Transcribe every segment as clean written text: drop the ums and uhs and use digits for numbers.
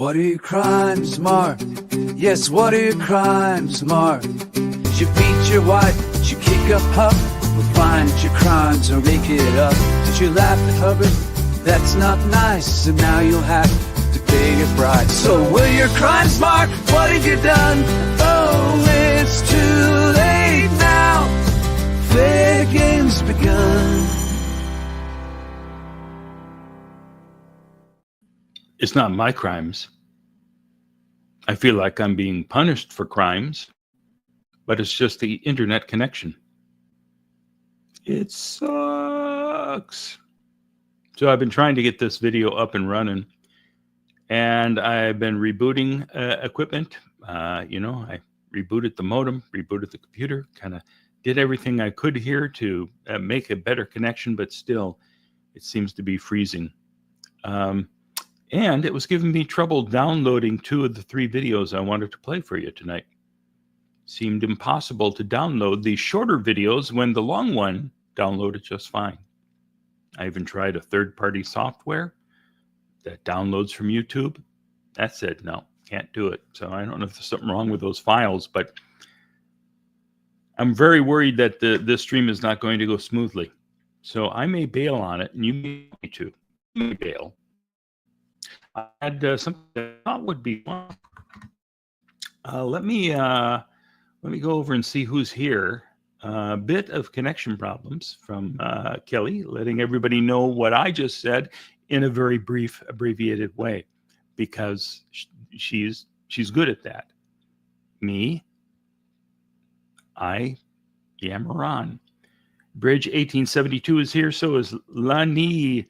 What are your crimes, Mark? Yes, what are your crimes, Mark? Did you beat your wife? Did you kick a pup? We'll find your crimes or make it up. Did you laugh at Hubbard? That's not nice, and now you'll have to pay a price. So what are your crimes, Mark? What have you done? Oh, it's too late now. Fair game's begun. It's not my crimes. I feel like I'm being punished for crimes, but it's just the internet connection. It sucks. So I've been trying to get this video up and running, and I've been rebooting equipment. I rebooted the modem, rebooted the computer, kind of did everything I could here to make a better connection, but still it seems to be freezing. And it was giving me trouble downloading 2 of the 3 videos I wanted to play for you tonight. Seemed impossible to download the shorter videos when the long one downloaded just fine. I even tried a third-party software that downloads from YouTube. That said, no, can't do it. So I don't know if there's something wrong with those files, but I'm very worried that this stream is not going to go smoothly. So I may bail on it, and you may too. You may bail. I had something I thought would be fun. Let me go over and see who's here. A bit of connection problems from Kelly, letting everybody know what I just said in a very brief, abbreviated way, because she's good at that. Me, I yammer on. Bridge 1872 is here. So is Lani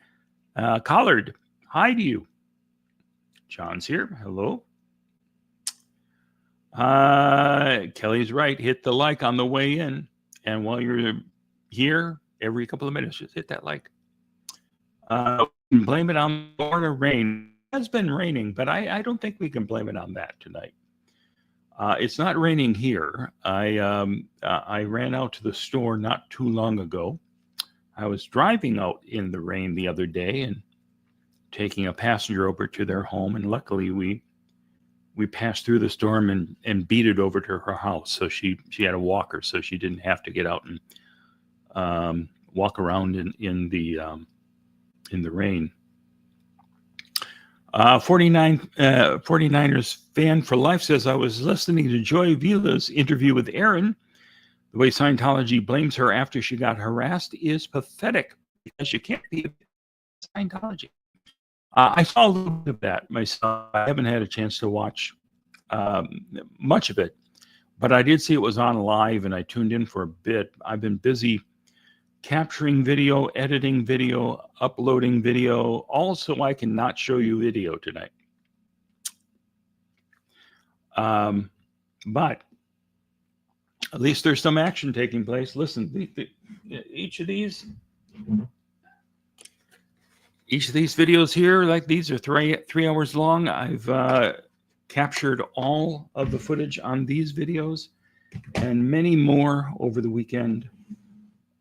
Collard. Hi to you. John's here. Hello. Kelly's right. Hit the like on the way in. And while you're here, every couple of minutes, just hit that like. Blame it on Florida rain. It has been raining, but I don't think we can blame it on that tonight. It's not raining here. I ran out to the store not too long ago. I was driving out in the rain the other day and taking a passenger over to their home, and luckily we passed through the storm and beat it over to her house. So she had a walker, so she didn't have to get out and walk around in the rain. 49ers fan for life says, I was listening to Joy Vila's interview with Aaron. The way Scientology blames her after she got harassed is pathetic, because you can't be Scientology. I saw a little bit of that myself. I haven't had a chance to watch much of it, but I did see it was on live, and I tuned in for a bit. I've been busy capturing video, editing video, uploading video, all so I can not show you video tonight. But at least there's some action taking place. Listen, each of these videos here, like these are three hours long. I've captured all of the footage on these videos and many more over the weekend.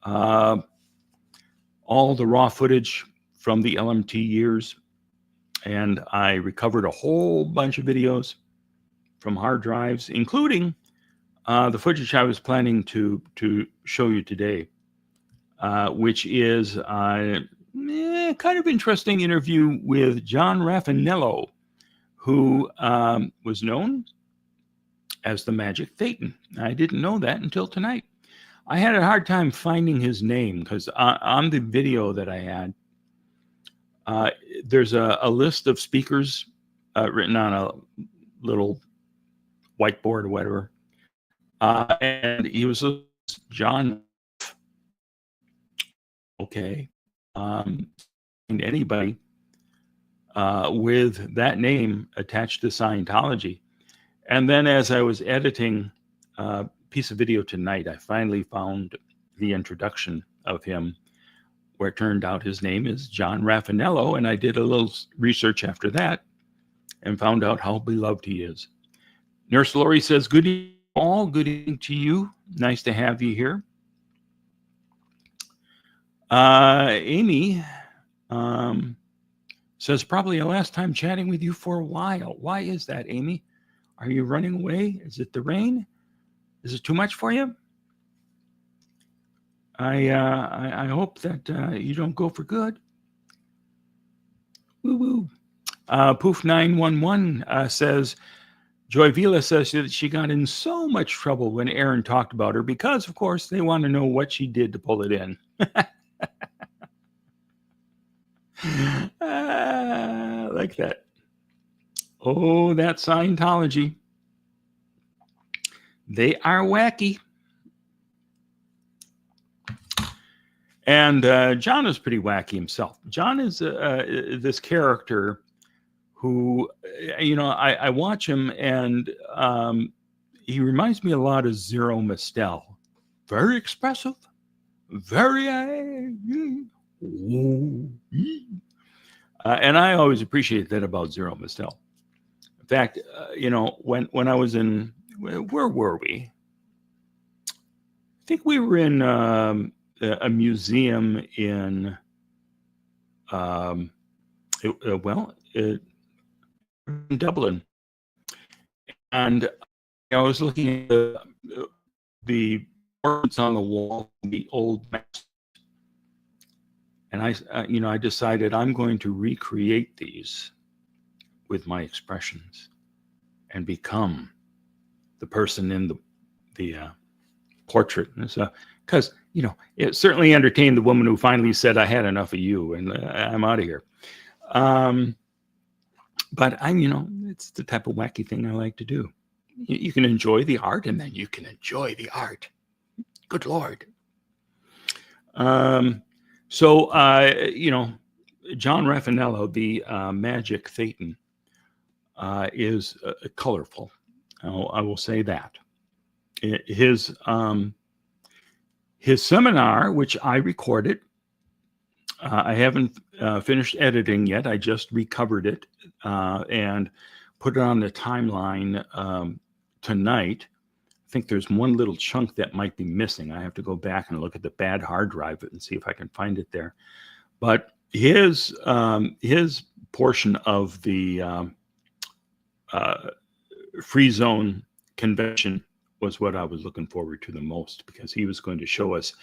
All the raw footage from the LMT years. And I recovered a whole bunch of videos from hard drives, including the footage I was planning to show you today, which is kind of interesting interview with John Raphanello, who was known as the Magic Thetan. I didn't know that until tonight. I had a hard time finding his name because on the video that I had, there's a list of speakers written on a little whiteboard or whatever. And he was John. Okay. Anybody with that name attached to Scientology. And then as I was editing a piece of video tonight, I finally found the introduction of him, where it turned out his name is John Raphanello. And I did a little research after that and found out how beloved he is. Nurse Lori says, good evening all. Good evening to you. Nice to have you here. Amy Says, probably the last time chatting with you for a while. Why is that, Amy? Are you running away? Is it the rain? Is it too much for you? I hope that you don't go for good. Woo woo. Poof 911 says, Joy Vila says that she got in so much trouble when Aaron talked about her because, of course, they want to know what she did to pull it in. Like that. Oh, that Scientology. They are wacky. And John is pretty wacky himself. John is this character who, I watch him, and he reminds me a lot of Zero Mistel. Very expressive, very, and I always appreciate that about Zero Mistel. In fact, when I was in, where were we? I think we were in a museum in, in Dublin, and I was looking at the portraits on the wall, the old maps, and I decided I'm going to recreate these with my expressions and become the person in the portrait. And so, because it certainly entertained the woman who finally said, "I had enough of you, and I'm out of here." But it's the type of wacky thing I like to do. You can enjoy the art, and then you can enjoy the art. Good Lord. So, John Raphanello, the magic Thetan, is colorful. I will say that. His seminar, which I recorded, I haven't finished editing yet. I just recovered it and put it on the timeline tonight. I think there's one little chunk that might be missing. I have to go back and look at the bad hard drive and see if I can find it there. But his portion of the freezone convention was what I was looking forward to the most, because he was going to show us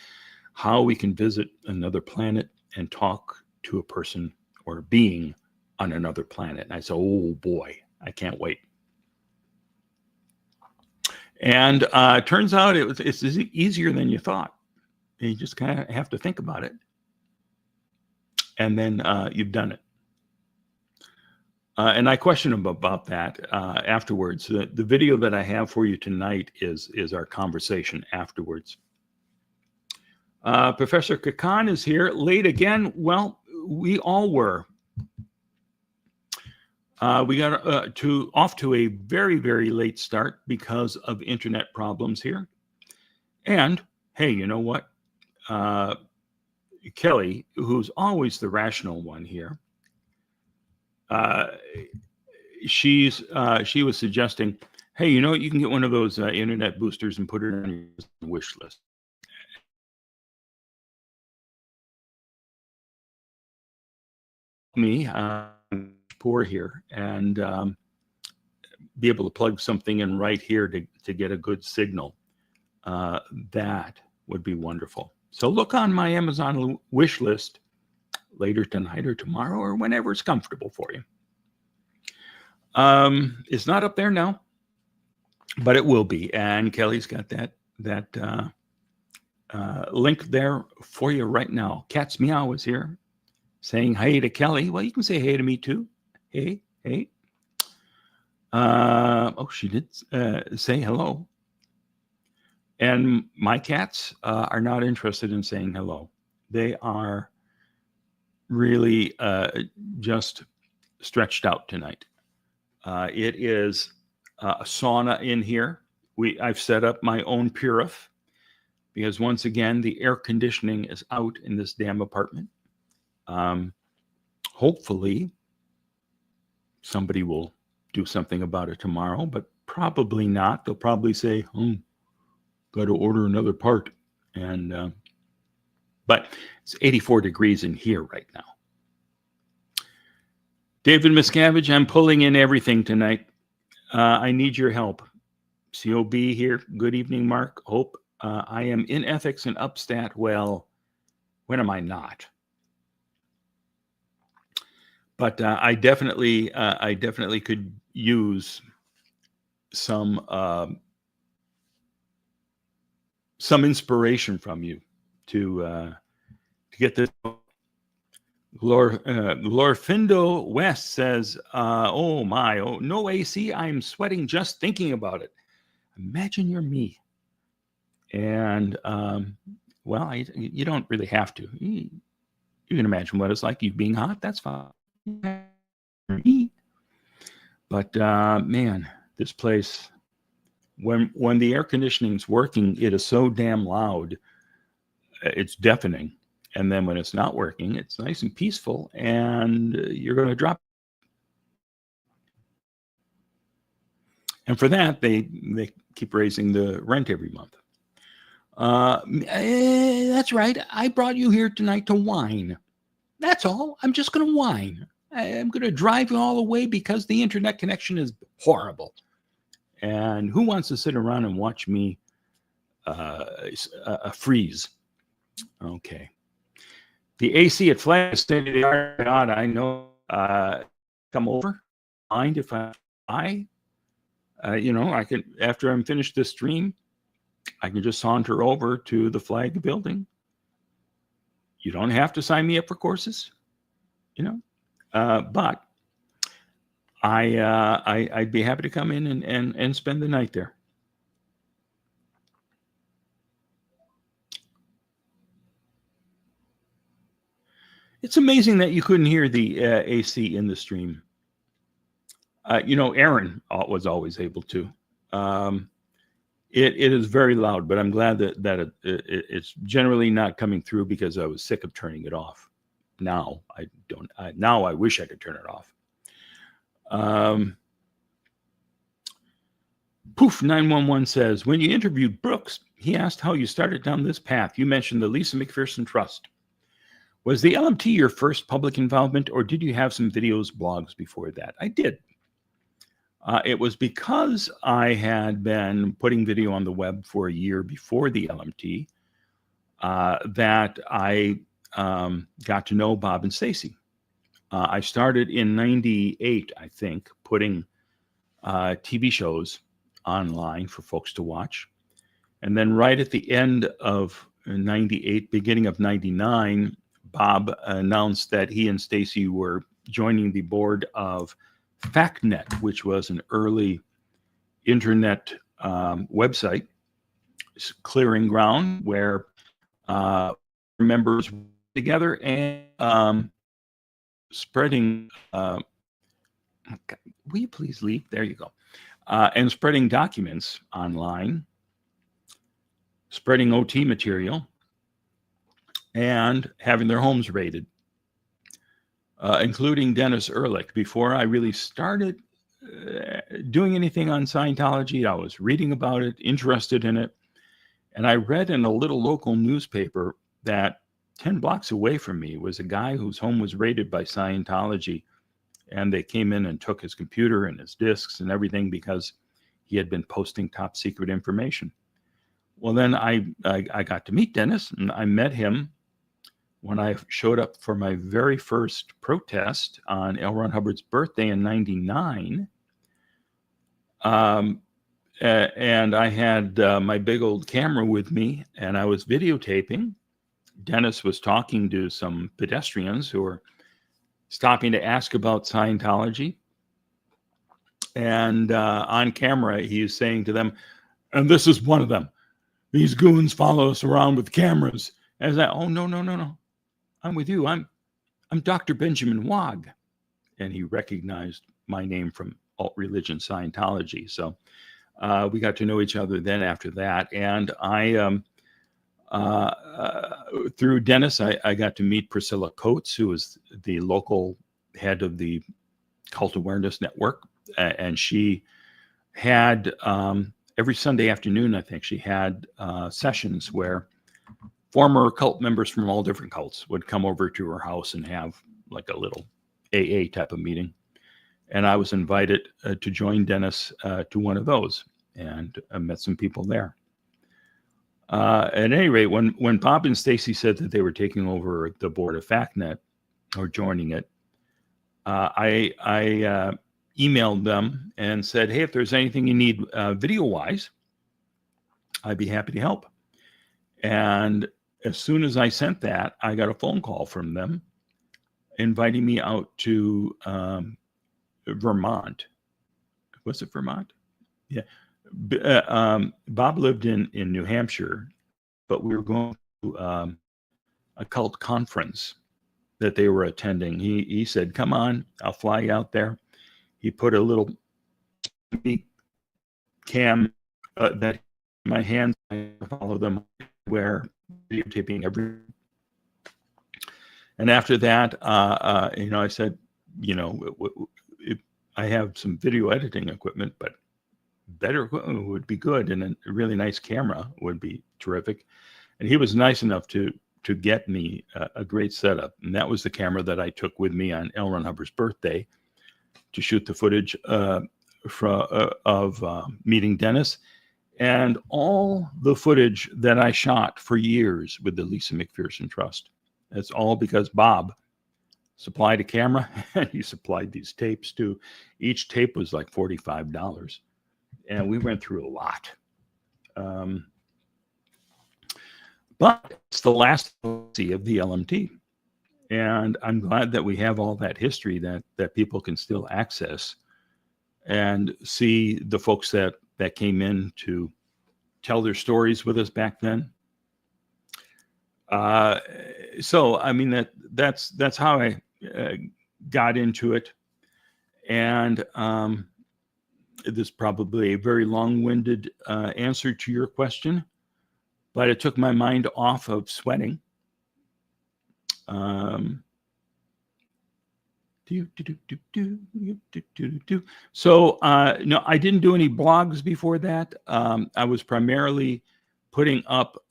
how we can visit another planet and talk to a person or a being on another planet. And I said, oh boy, I can't wait. And it turns out it's easier than you thought. You just kind of have to think about it, and then you've done it. And I questioned him about that afterwards. The video that I have for you tonight is our conversation afterwards. Professor Kakan is here, late again. Well, we all were. We got off to a very, very late start because of internet problems here. And hey, you know what? Kelly, who's always the rational one here, she was suggesting, hey, you can get one of those internet boosters and put it on your wish list. Me, poor here, and be able to plug something in right here to get a good signal. That would be wonderful. So look on my Amazon wish list later tonight or tomorrow or whenever it's comfortable for you. It's not up there now, but it will be. And Kelly's got that link there for you right now. Cat's Meow is here saying hey to Kelly. Well, you can say hey to me too. Hey. She did say hello. And my cats are not interested in saying hello. They are really just stretched out tonight. It is a sauna in here. I've set up my own Purif because once again, the air conditioning is out in this damn apartment. Hopefully somebody will do something about it tomorrow, but probably not. They'll probably say, got to order another part. And but it's 84 degrees in here right now. David Miscavige, I'm pulling in everything tonight. I need your help. COB here. Good evening, Mark. Hope. I am in ethics and upstat. Well, when am I not? But I definitely could use some inspiration from you to get this. Glorfindo West says, oh no AC, I'm sweating just thinking about it. Imagine you're me. And well, you don't really have to. You can imagine what it's like, you being hot. That's fine. But man, this place, when the air conditioning's working, it is so damn loud. It's deafening. And then when it's not working, it's nice and peaceful, and you're going to drop. And for that, they keep raising the rent every month. That's right. I brought you here tonight to whine. That's all. I'm just going to whine. I'm going to drive you all the way because the internet connection is horrible. And who wants to sit around and watch me freeze? Okay. The AC at Flag is state of the art. God, I know. Come over. Mind if I can, after I'm finished this stream, I can just saunter over to the Flag building. You don't have to sign me up for courses, but I'd be happy to come in and spend the night there. It's amazing that you couldn't hear the AC in the stream. Aaron was always able to. It is very loud, but I'm glad that it's generally not coming through because I was sick of turning it off. Now I don't. Now I wish I could turn it off. Poof 911 says, when you interviewed Brooks, he asked how you started down this path. You mentioned the Lisa McPherson Trust. Was the LMT your first public involvement, or did you have some videos, blogs before that? I did. It was because I had been putting video on the web for a year before the LMT that I got to know Bob and Stacy. I started in 98, I think, putting TV shows online for folks to watch. And then right at the end of 98, beginning of 99, Bob announced that he and Stacy were joining the board of FactNet, which was an early internet website clearing ground where members together and spreading. Will you please leave? There you go. And spreading documents online, spreading OT material, and having their homes raided, including Dennis Ehrlich. Before I really started doing anything on Scientology, I was reading about it, interested in it. And I read in a little local newspaper that 10 blocks away from me was a guy whose home was raided by Scientology. And they came in and took his computer and his discs and everything because he had been posting top secret information. Well, then I got to meet Dennis, and I met him when I showed up for my very first protest on L. Ron Hubbard's birthday in 99. And I had my big old camera with me, and I was videotaping. Dennis was talking to some pedestrians who were stopping to ask about Scientology. And on camera, he is saying to them, and this is one of them. These goons follow us around with cameras. And I was like, oh, no. I'm with you. I'm Dr. Benjamin Wagg. And he recognized my name from alt religion Scientology. So we got to know each other then after that. And I, through Dennis, I got to meet Priscilla Coates, who was the local head of the Cult Awareness Network. And she had, every Sunday afternoon, I think, she had sessions where former cult members from all different cults would come over to her house and have like a little AA type of meeting. And I was invited to join Dennis to one of those, and I met some people there. At any rate, when Bob and Stacy said that they were taking over the board of FactNet or joining it, I emailed them and said, hey, if there's anything you need video-wise, I'd be happy to help. And as soon as I sent that, I got a phone call from them inviting me out to Vermont. Was it Vermont? Yeah. Bob lived in New Hampshire, but we were going to a cult conference that they were attending. He said, come on, I'll fly you out there. He put a little cam that in my hands, I follow them where videotaping everything. And after that, I said, I have some video editing equipment, but better equipment would be good, and a really nice camera would be terrific. And he was nice enough to get me a great setup, and that was the camera that I took with me on L. Ron Hubbard's birthday to shoot the footage of meeting Dennis, and all the footage that I shot for years with the Lisa McPherson Trust. That's all because Bob supplied a camera, and he supplied these tapes too. Each tape was like $45, and we went through a lot. But it's the last legacy of the LMT. And I'm glad that we have all that history that people can still access and see the folks that came in to tell their stories with us back then. So, I mean, that's how I got into it. And this is probably a very long-winded answer to your question, but it took my mind off of sweating. So, no, I didn't do any blogs before that. I was primarily putting up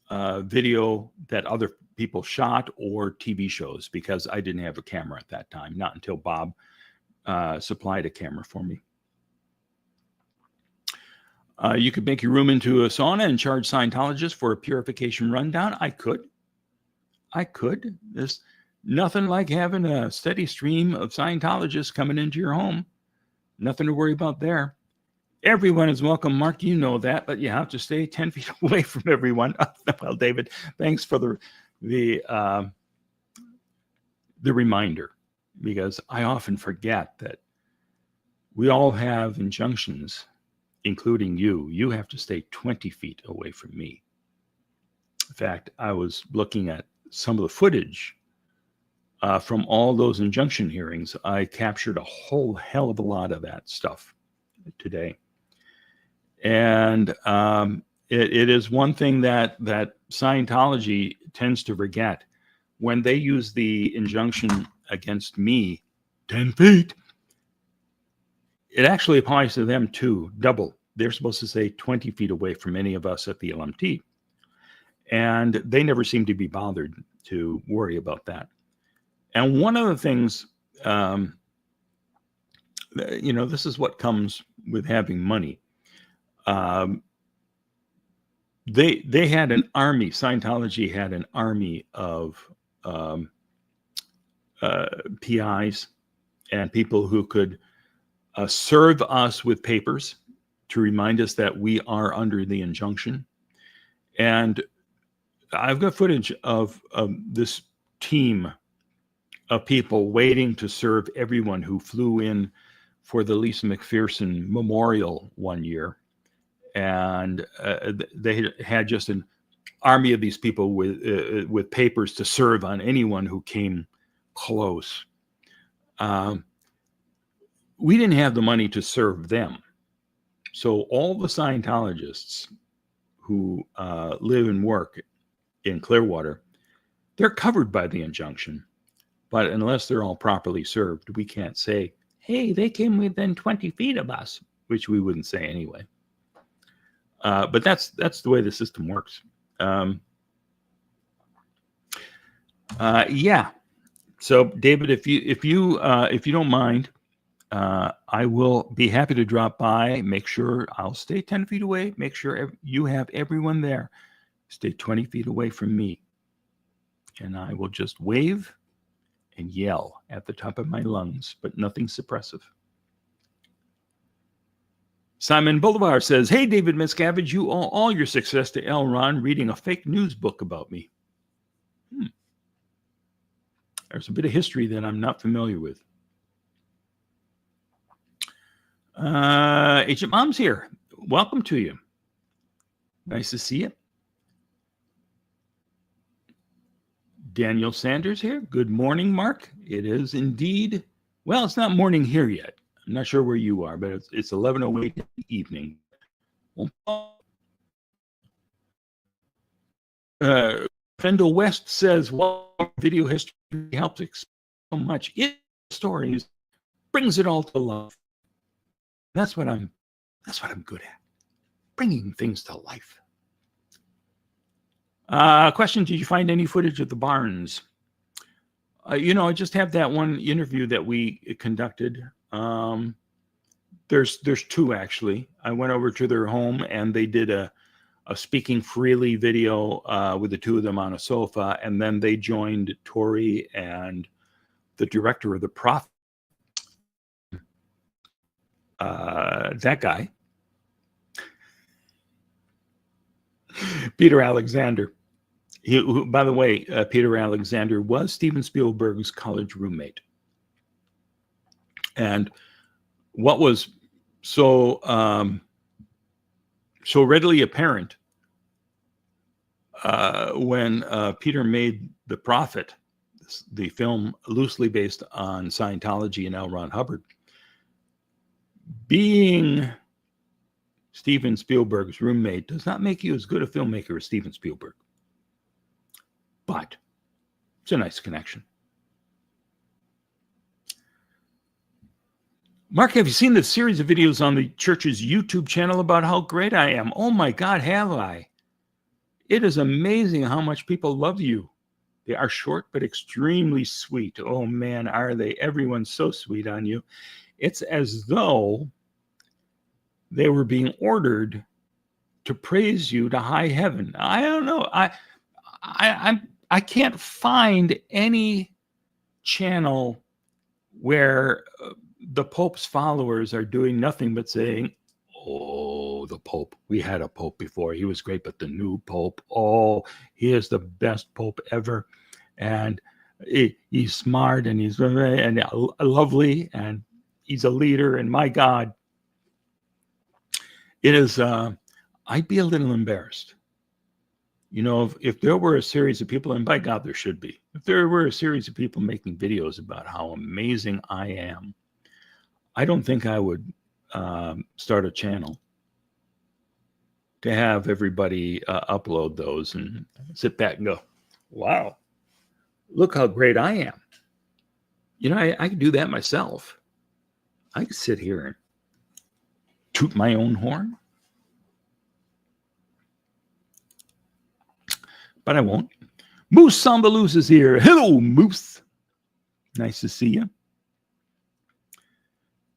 video that other people shot or TV shows, because I didn't have a camera at that time, not until Bob supplied a camera for me. You could make your room into a sauna and charge Scientologists for a purification rundown. I could. There's nothing like having a steady stream of Scientologists coming into your home. Nothing to worry about there. Everyone is welcome, Mark. You know that, but you have to stay 10 feet away from everyone. Well, David, thanks for the reminder, because I often forget that we all have injunctions, including you. You have to stay 20 feet away from me. In fact, I was looking at some of the footage from all those injunction hearings. I captured a whole hell of a lot of that stuff today. And it is one thing that Scientology tends to forget. When they use the injunction against me, 10 feet, it actually applies to them too, double. They're supposed to stay 20 feet away from any of us at the LMT. And they never seem to be bothered to worry about that. And one of the things, this is what comes with having money. They had an army. Scientology had an army of PIs and people who could serve us with papers to remind us that we are under the injunction. And I've got footage of this team of people waiting to serve everyone who flew in for the Lisa McPherson Memorial one year. And they had just an army of these people with papers to serve on anyone who came close. We didn't have the money to serve them. So all the Scientologists who live and work in Clearwater, they're covered by the injunction. But unless they're all properly served, we can't say, hey, they came within 20 feet of us, which we wouldn't say anyway. But that's the way the system works. Yeah. So, David, if you don't mind, I will be happy to drop by. Make sure I'll stay 10 feet away. Make sure you have everyone there. Stay 20 feet away from me, and I will just wave and yell at the top of my lungs, but nothing suppressive. Simon Bolivar says, "Hey, David Miscavige, you owe all your success to L. Ron reading a fake news book about me." There's a bit of history that I'm not familiar with. Agent Mom's here. Welcome to you. Nice to see you. Daniel Sanders here. Good morning, Mark. It is indeed. Well, it's not morning here yet. I'm not sure where you are, but it's 11:08 in the evening. Fendel West says, "Well, video history helps explain so much. It stories brings it all to life." That's what I'm good at, bringing things to life. Question: did you find any footage of the barns? I just have that one interview that we conducted. There's two actually. I went over to their home and they did a speaking freely video with the two of them on a sofa, and then they joined Tori and the director of the Prophet, that guy, Peter Alexander. Who, by the way, Peter Alexander was Steven Spielberg's college roommate. And what was so readily apparent when Peter made The Prophet, the film loosely based on Scientology and L. Ron Hubbard, being Steven Spielberg's roommate does not make you as good a filmmaker as Steven Spielberg. But it's a nice connection. Mark, have you seen the series of videos on the church's YouTube channel about how great I am? Oh my God, have I? It is amazing how much people love you. They are short but extremely sweet. Oh man, are they? Everyone's so sweet on you. It's as though they were being ordered to praise you to high heaven. I don't know. I can't find any channel where the Pope's followers are doing nothing but saying, "Oh, the Pope. We had a Pope before. He was great, but the new Pope, oh, he is the best Pope ever. And he's smart and he's lovely and he's a leader. And my God, it is, I'd be a little embarrassed. You know, if there were a series of people, and by God, there should be, if there were a series of people making videos about how amazing I am, I don't think I would start a channel to have everybody upload those and sit back and go, wow, look how great I am. You know, I could do that myself. I could sit here and toot my own horn. But I won't. Moose Sambaluz is here. Hello, Moose. Nice to see you.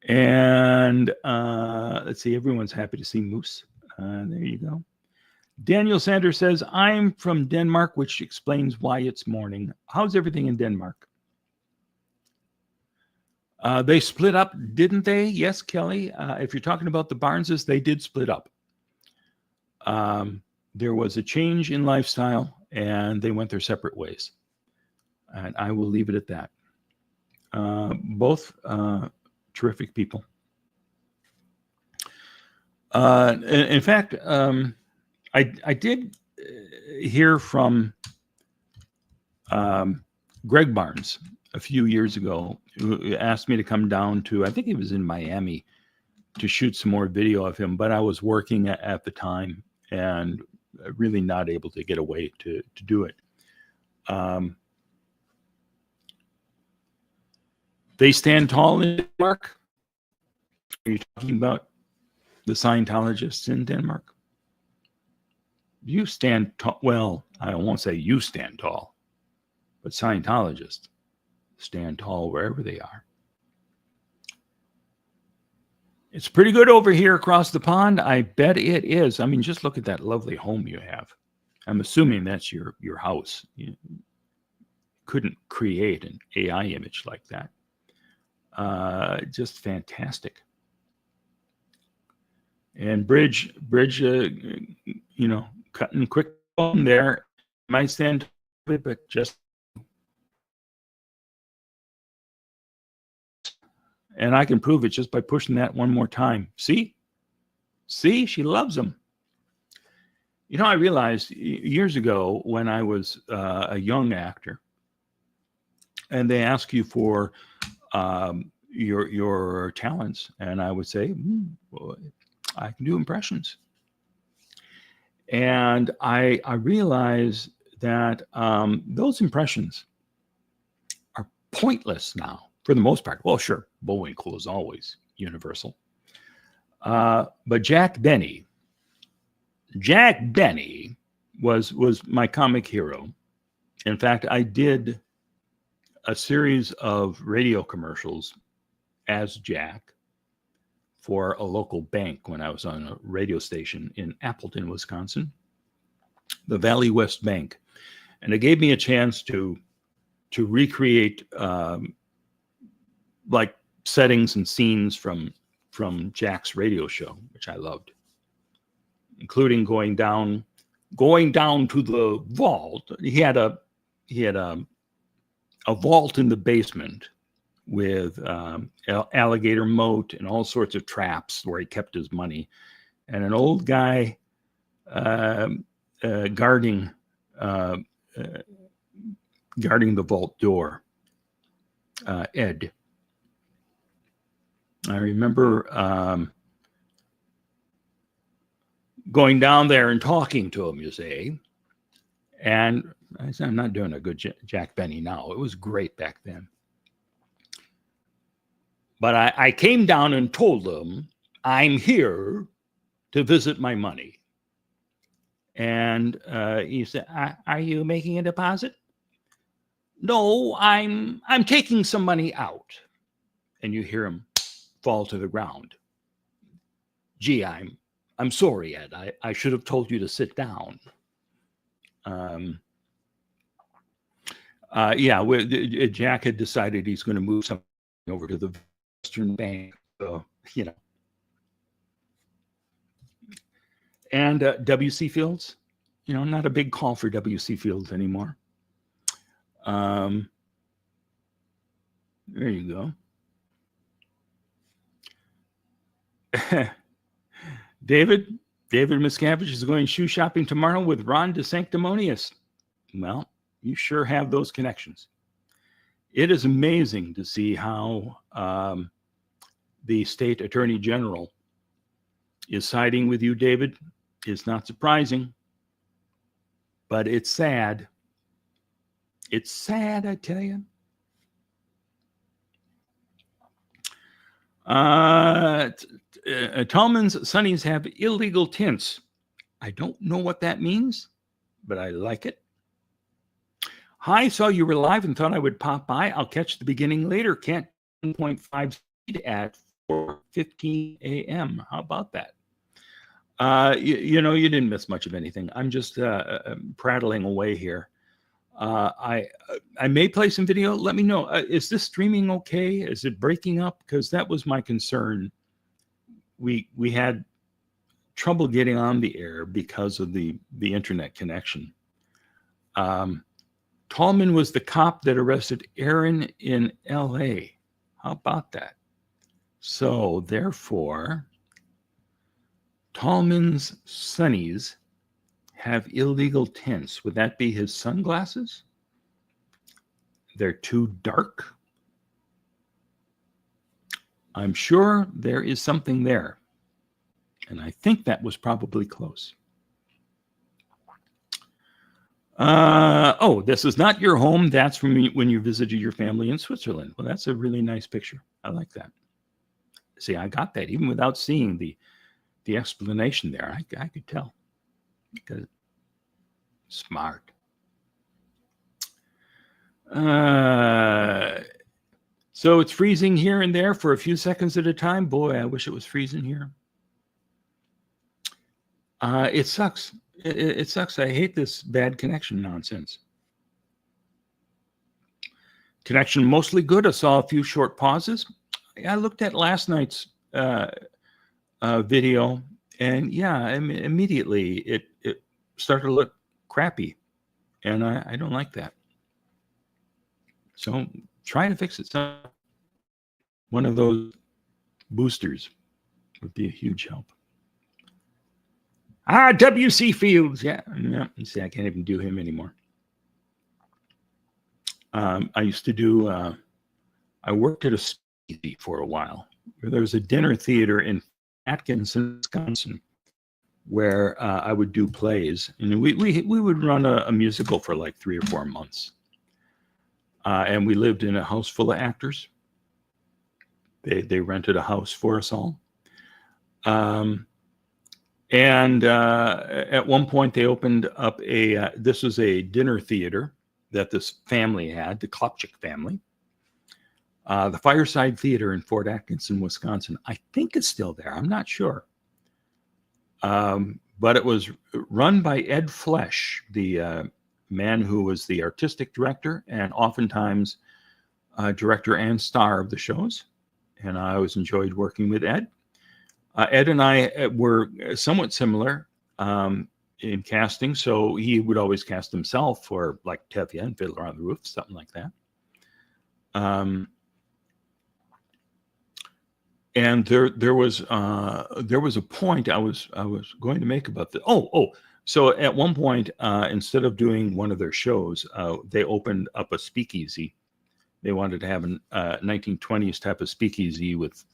And let's see, everyone's happy to see Moose. There you go. Daniel Sanders says, I'm from Denmark, which explains why it's morning. How's everything in Denmark? They split up, didn't they? Yes, Kelly. If you're talking about the Barneses, they did split up. There was a change in lifestyle, and they went their separate ways. And I will leave it at that. Both terrific people. In fact, I did hear from Greg Barnes a few years ago, who asked me to come down to, I think he was in Miami, to shoot some more video of him, but I was working at the time and really not able to get away to do it. They stand tall in Denmark? Are you talking about the Scientologists in Denmark? You stand tall. Well, I won't say you stand tall, but Scientologists stand tall wherever they are. It's pretty good over here across the pond. I bet it is. I mean, just look at that lovely home you have. I'm assuming that's your house. You couldn't create an AI image like that. Just fantastic. And bridge, cutting quick on there. Might stand, but just. And I can prove it just by pushing that one more time. See, she loves them. I realized years ago when I was a young actor, and they ask you for your talents, and I would say, well, I can do impressions. And I realized that those impressions are pointless now, for the most part. Well, sure, Bullwinkle is always universal. But Jack Benny was my comic hero. In fact, I did a series of radio commercials as Jack for a local bank when I was on a radio station in Appleton, Wisconsin, the Valley West Bank. And it gave me a chance to recreate like settings and scenes from Jack's radio show, which I loved, including going down to the vault. He had a vault in the basement with alligator moat and all sorts of traps where he kept his money, and an old guy guarding the vault door, Ed. I remember going down there and talking to him, you see. And I said, I'm not doing a good Jack Benny now. It was great back then. But I came down and told them, I'm here to visit my money. And he said, are you making a deposit? No, I'm taking some money out. And you hear him fall to the ground. Gee, I'm sorry, Ed. I should have told you to sit down. Jack had decided he's going to move something over to the Western Bank. So, And W.C. Fields, not a big call for W.C. Fields anymore. There you go. David Miscavige is going shoe shopping tomorrow with Ron DeSanctimonious. Well, you sure have those connections. It is amazing to see how the state attorney general is siding with you, David. It's not surprising, but it's sad. It's sad, I tell you. Tallman's Sunnies have illegal tints. I don't know what that means, but I like it. Hi, saw you were live and thought I would pop by. I'll catch the beginning later. Can't 1.5 speed at 4:15 a.m. How about that? You didn't miss much of anything. I'm just prattling away here. I may play some video. Let me know. Is this streaming okay? Is it breaking up? Because that was my concern. We had trouble getting on the air because of the internet connection. Tallman was the cop that arrested Aaron in L.A. How about that? So therefore, Tallman's Sunnies have illegal tints. Would that be his sunglasses? They're too dark. I'm sure there is something there. And I think that was probably close. This is not your home. That's from when you visited your family in Switzerland. Well, that's a really nice picture. I like that. See, I got that even without seeing the explanation there. I could tell. Because smart. So it's freezing here and there for a few seconds at a time. Boy, I wish it was freezing here. It sucks. It sucks. I hate this bad connection nonsense. Connection mostly good. I saw a few short pauses. I looked at last night's video, and yeah, immediately it started to look crappy, and I don't like that. So try to fix it. So one of those boosters would be a huge help. W.C. Fields. Yeah. You see, I can't even do him anymore. I used to do, I worked at a speakeasy for a while. There was a dinner theater in Atkinson, Wisconsin, where I would do plays. And we would run a musical for like 3 or 4 months. And we lived in a house full of actors. They rented a house for us all. And at one point they opened up this was a dinner theater that this family had, the Klopchik family. The Fireside Theater in Fort Atkinson, Wisconsin. I think it's still there. I'm not sure. But it was run by Ed Flesch, the man who was the artistic director and oftentimes director and star of the shows. And I always enjoyed working with Ed. Ed and I were somewhat similar in casting, so he would always cast himself for like Tevye and Fiddler on the Roof, something like that. And there was a point I was going to make about this. So at one point, instead of doing one of their shows, they opened up a speakeasy. They wanted to have a 1920s type of speakeasy with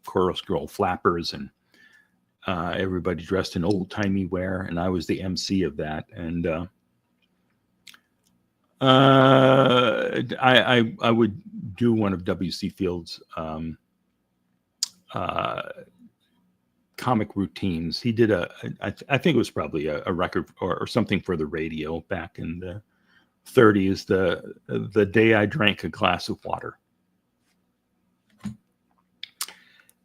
chorus girl flappers and everybody dressed in old timey wear, and I was the MC of that. And I would do one of W.C. Fields' comic routines. He did I think it was probably a record or something for the radio back in the 30s. The day I drank a glass of water.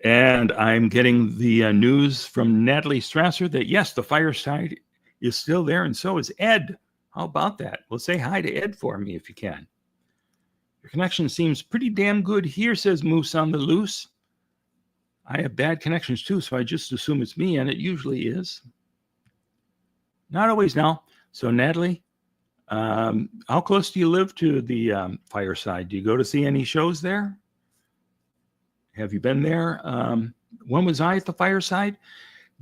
And I'm getting the news from Natalie Strasser that, yes, the Fireside is still there, and so is Ed. How about that? Well, say hi to Ed for me if you can. Your connection seems pretty damn good here, says Moose on the Loose. I have bad connections too, so I just assume it's me, and it usually is. Not always now. So, Natalie, how close do you live to the Fireside? Do you go to see any shows there? Have you been there? When was I at the Fireside?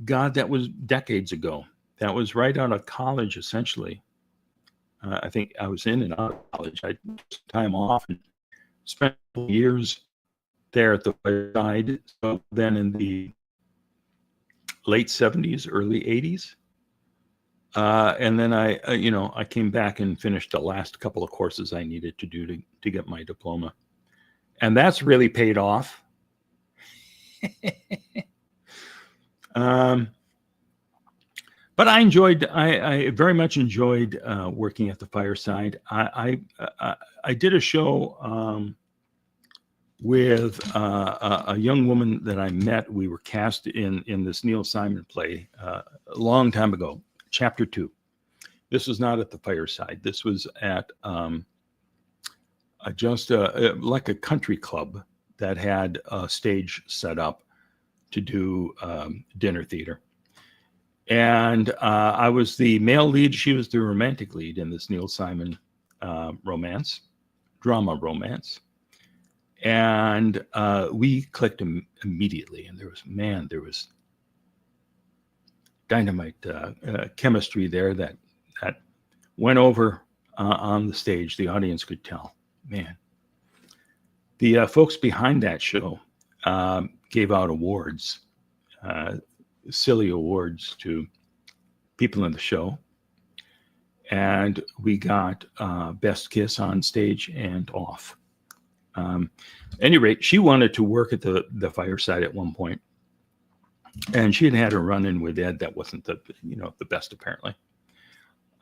God, that was decades ago. That was right out of college, essentially. I think I was in and out of college. I took time off and spent years there at the Fireside. So then in the late 70s, early 80s. And then I came back and finished the last couple of courses I needed to do to get my diploma. And that's really paid off. But I very much enjoyed working at the Fireside. I did a show with a young woman that I met. We were cast in this Neil Simon play a long time ago, Chapter 2. This was not at the Fireside. This was at just like a country club that had a stage set up to do dinner theater. And I was the male lead. She was the romantic lead in this Neil Simon drama romance. And we clicked immediately. And there was dynamite chemistry there that went over on the stage. The audience could tell, man. The folks behind that show gave out awards, silly awards to people in the show. And we got Best Kiss on stage and off. At any rate, she wanted to work at the Fireside at one point. And she had a run-in with Ed that wasn't the best, apparently.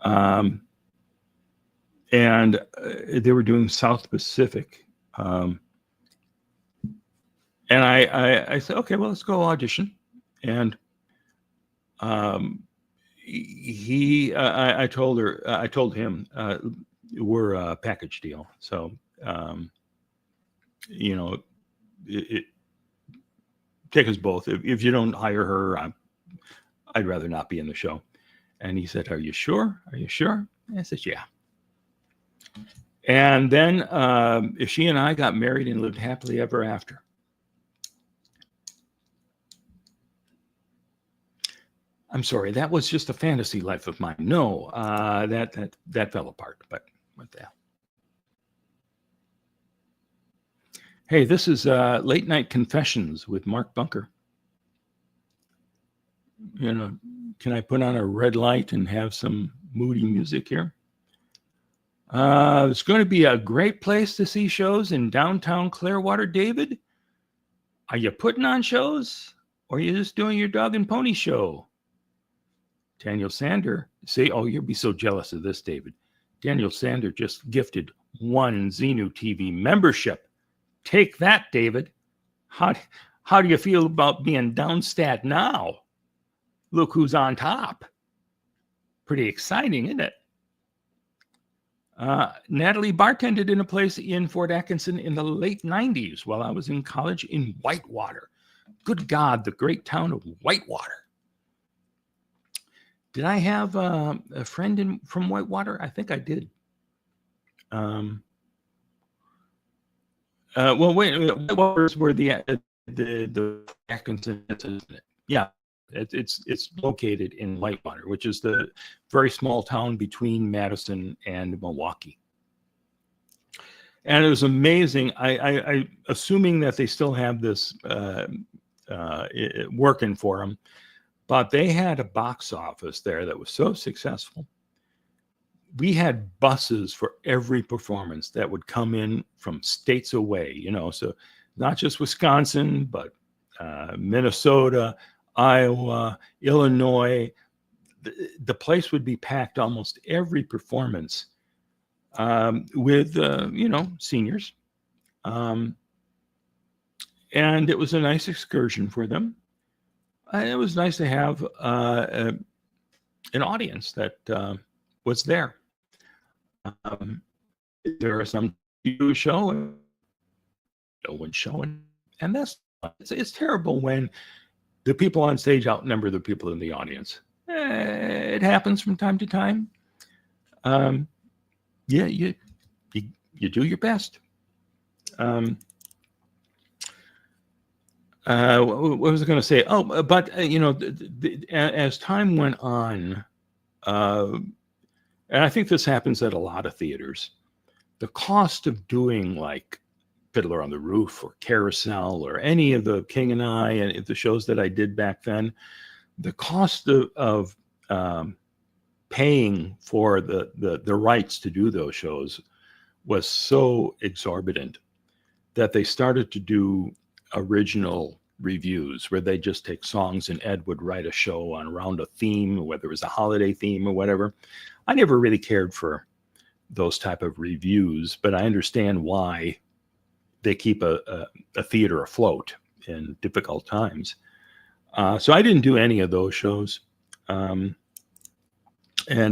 And they were doing South Pacific Um, and I said, okay, well, let's go audition. And I told him, we're a package deal. So, it take us both. If you don't hire her, I'd rather not be in the show. And he said, are you sure? Are you sure? And I said, yeah. And then she and I got married and lived happily ever after. I'm sorry, that was just a fantasy life of mine. No, that fell apart, but what the hell. Hey, this is Late Night Confessions with Mark Bunker. Can I put on a red light and have some moody music here? It's going to be a great place to see shows in downtown Clearwater, David. Are you putting on shows, or are you just doing your dog and pony show? Daniel Sander, you'll be so jealous of this, David. Daniel Sander just gifted 1 Xenu TV membership. Take that, David. How do you feel about being downstat now? Look who's on top. Pretty exciting, isn't it? Natalie bartended in a place in Fort Atkinson in the late 90s while I was in college in Whitewater. Good God, the great town of Whitewater. Did I have a friend from Whitewater? I think I did. Whitewater's where the Atkinson is, isn't it? Yeah, it's located in Whitewater, which is the very small town between Madison and Milwaukee. And it was amazing. I assuming that they still have this working for them. But they had a box office there that was so successful. We had buses for every performance that would come in from states away, so not just Wisconsin, but Minnesota, Iowa, Illinois. The place would be packed almost every performance with, seniors. And it was a nice excursion for them. It was nice to have an audience that was there. There are some you show, no one's showing, and it's terrible when the people on stage outnumber the people in the audience. It happens from time to time. You do your best. What was I going to say? But as time went on, and I think this happens at a lot of theaters, the cost of doing like Fiddler on the Roof or Carousel or any of the King and I and the shows that I did back then, the cost of paying for the rights to do those shows was so exorbitant that they started to do original reviews where they just take songs and Ed would write a show around a theme, whether it was a holiday theme or whatever. I never really cared for those type of reviews, but I understand why they keep a theater afloat in difficult times. So I didn't do any of those shows. And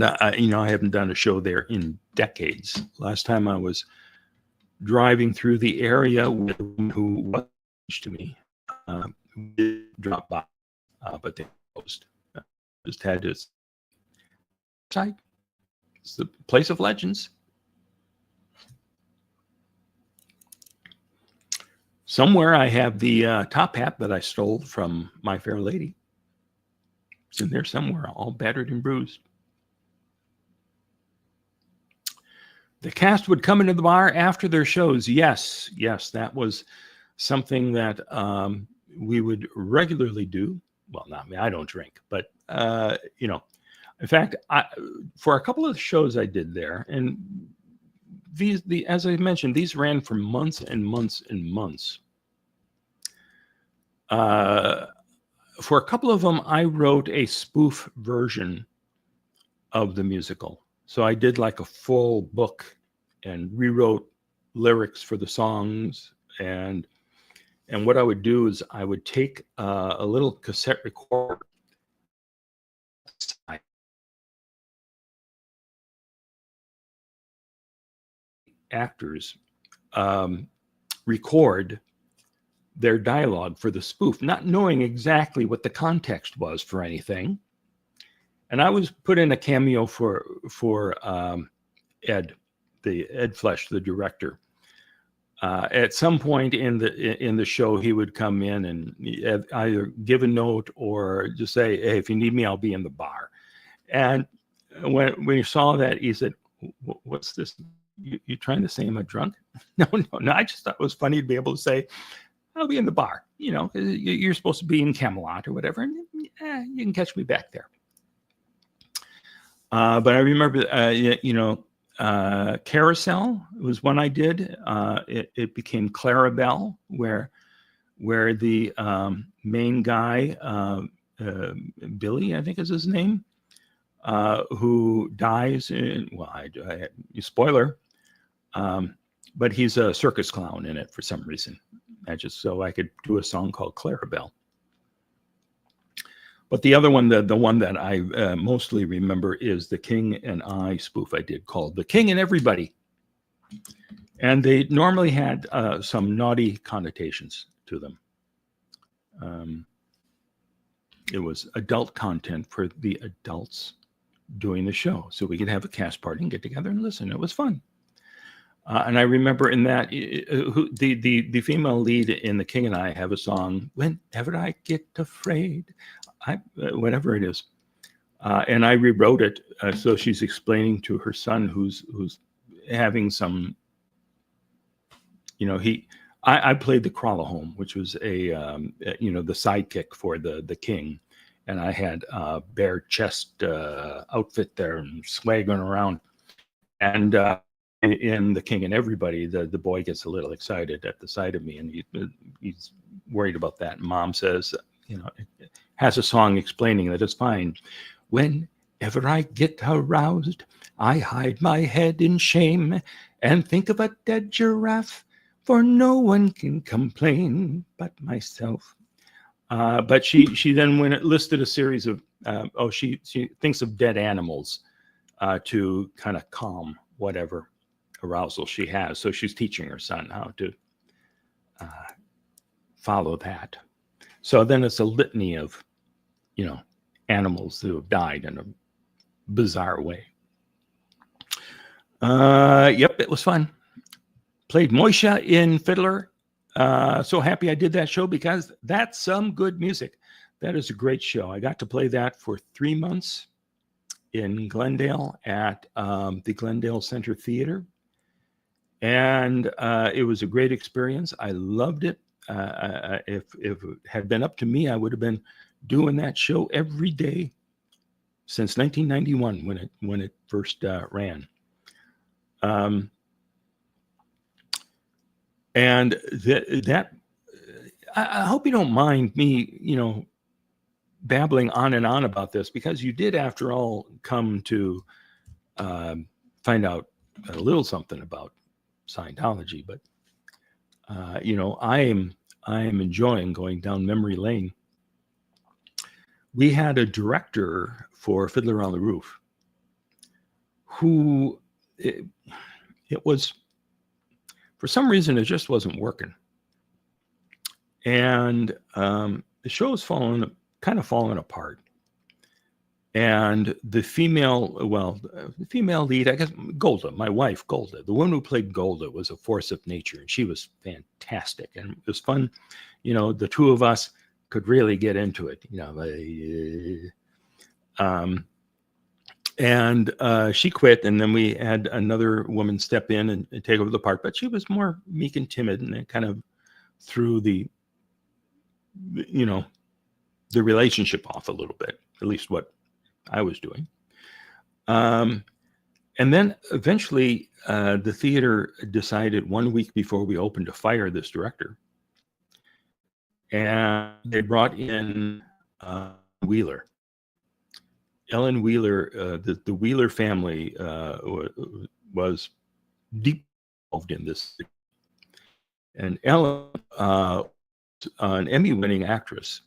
I haven't done a show there in decades. Last time I was driving through the area with who was to me, dropped by, but they closed. Just had to site. It's the place of legends. Somewhere I have the top hat that I stole from My Fair Lady. It's in there somewhere, all battered and bruised. The cast would come into the bar after their shows. Yes, that was something that we would regularly do. Well, not me, I don't drink, but in fact, for a couple of the shows I did there, and as I mentioned, these ran for months and months and months. For a couple of them, I wrote a spoof version of the musical. So I did like a full book and rewrote lyrics for the songs. And what I would do is I would take a little cassette recorder actors record their dialogue for the spoof, not knowing exactly what the context was for anything. And I was put in a cameo for Ed Flesh, the director. At some point in the show, he would come in and either give a note or just say, "Hey, if you need me, I'll be in the bar." And when he saw that, he said, "What's this? You trying to say I'm a drunk?" No. I just thought it was funny to be able to say, "I'll be in the bar." You know, you're supposed to be in Camelot or whatever, and you can catch me back there. But I remember, Carousel was one I did. It became Clarabelle, where the main guy, Billy, I think is his name, who dies in, well, spoiler, but he's a circus clown in it for some reason. So I could do a song called Clarabelle. But the other one, the one that I mostly remember is the King and I spoof I did called The King and Everybody. And they normally had some naughty connotations to them. It was adult content for the adults doing the show. So we could have a cast party and get together and listen. It was fun. And I remember in that, the female lead in The King and I have a song, "Whenever I Get Afraid," whatever it is. And I rewrote it. So she's explaining to her son who's having some, I played the Crawler-Home, which was the sidekick for the king. And I had a bare chest outfit there and swaggering around. And in The King and Everybody, the boy gets a little excited at the sight of me, and he's worried about that. And Mom says, has a song explaining that it's fine. "Whenever I get aroused, I hide my head in shame and think of a dead giraffe, for no one can complain but myself." But she then, when it listed a series of, she thinks of dead animals to kind of calm whatever arousal she has. So she's teaching her son how to follow that. So then it's a litany of, animals who have died in a bizarre way. Yep, it was fun. Played Moisha in Fiddler. So happy I did that show because that's some good music. That is a great show. I got to play that for 3 months in Glendale at the Glendale Center Theater. And it was a great experience. I loved it. If it had been up to me, I would have been doing that show every day since 1991 when it first ran. And that I hope you don't mind me, babbling on and on about this, because you did, after all, come to find out a little something about Scientology. But I am enjoying going down memory lane. We had a director for Fiddler on the Roof who it was, for some reason, it just wasn't working. And the show's kind of fallen apart. And the female lead, I guess, Golda, my wife, Golda, the one who played Golda, was a force of nature, and she was fantastic. And it was fun. The two of us could really get into it, and she quit, and then we had another woman step in and take over the part, but she was more meek and timid, and it kind of threw the relationship off a little bit, at least what I was doing. And then eventually the theater decided 1 week before we opened to fire this director. And they brought in Wheeler. Ellen Wheeler, the Wheeler family was deep involved in this. And Ellen, an Emmy-winning actress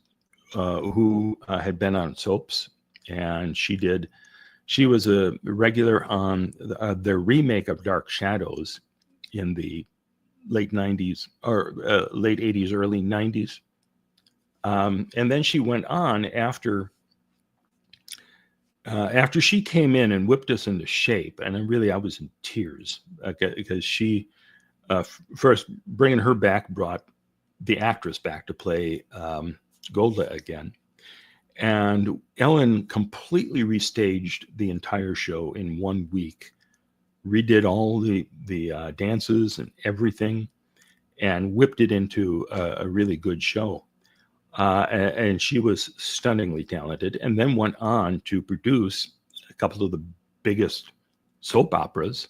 who had been on soaps, and she was a regular on the remake of Dark Shadows in the late 90s or late 80s, early 90s. And then she went on after she came in and whipped us into shape. And I was in tears because she, first bringing her back brought the actress back to play Golda again. And Ellen completely restaged the entire show in 1 week, redid all the dances and everything, and whipped it into a really good show. And she was stunningly talented, and then went on to produce a couple of the biggest soap operas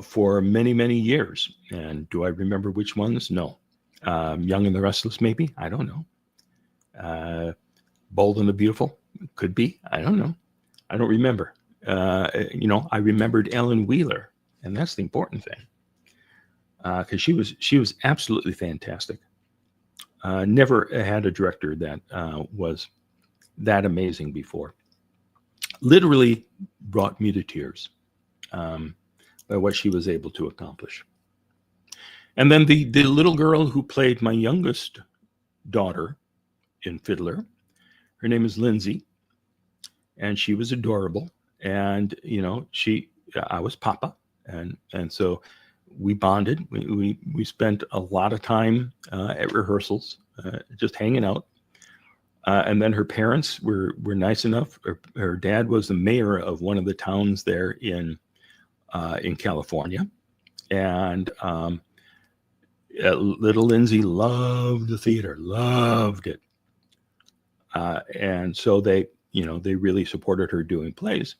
for many, many years. And do I remember which ones? No. Young and the Restless, maybe? I don't know. Bold and the Beautiful? Could be. I don't know. I don't remember. I remembered Ellen Wheeler, and that's the important thing, because she was absolutely fantastic. Never had a director that was that amazing before. Literally brought me to tears by what she was able to accomplish. And then the little girl who played my youngest daughter in Fiddler, her name is Lindsay, and she was adorable. And I was Papa, and so we bonded. We spent a lot of time at rehearsals, just hanging out. And then her parents were nice enough. Her dad was the mayor of one of the towns there in California, and little Lindsay loved the theater, loved it, and so they really supported her doing plays.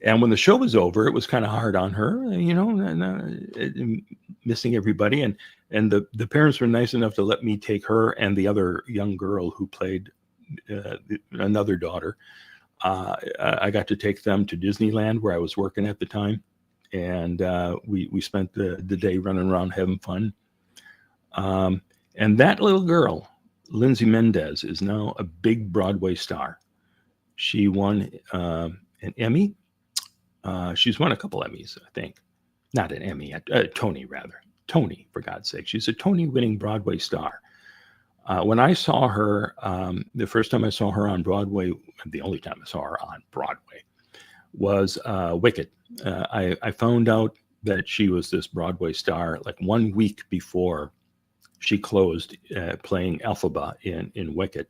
And when the show was over, it was kind of hard on her, missing everybody. And the parents were nice enough to let me take her and the other young girl who played another daughter. I got to take them to Disneyland, where I was working at the time. And we spent the day running around having fun. And that little girl, Lindsay Mendez, is now a big Broadway star. She won an Emmy. She's won a couple Emmys, I think. Not an Emmy, Tony, rather. Tony, for God's sake. She's a Tony-winning Broadway star. When I saw her, the first time I saw her on Broadway, the only time I saw her on Broadway, was Wicked. I found out that she was this Broadway star like 1 week before she closed playing Elphaba in Wicked.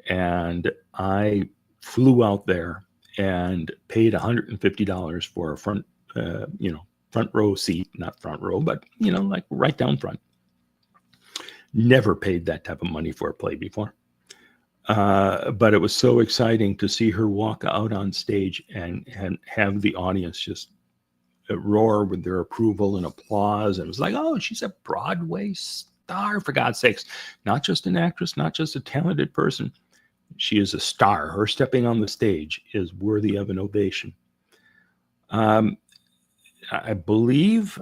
And I flew out there and paid $150 for a front row seat, not front row, but, like right down front. Never paid that type of money for a play before. But it was so exciting to see her walk out on stage and have the audience just roar with their approval and applause. And it was like, oh, she's a Broadway star, for God's sakes. Not just an actress, not just a talented person. She is a star. Her stepping on the stage is worthy of an ovation. I believe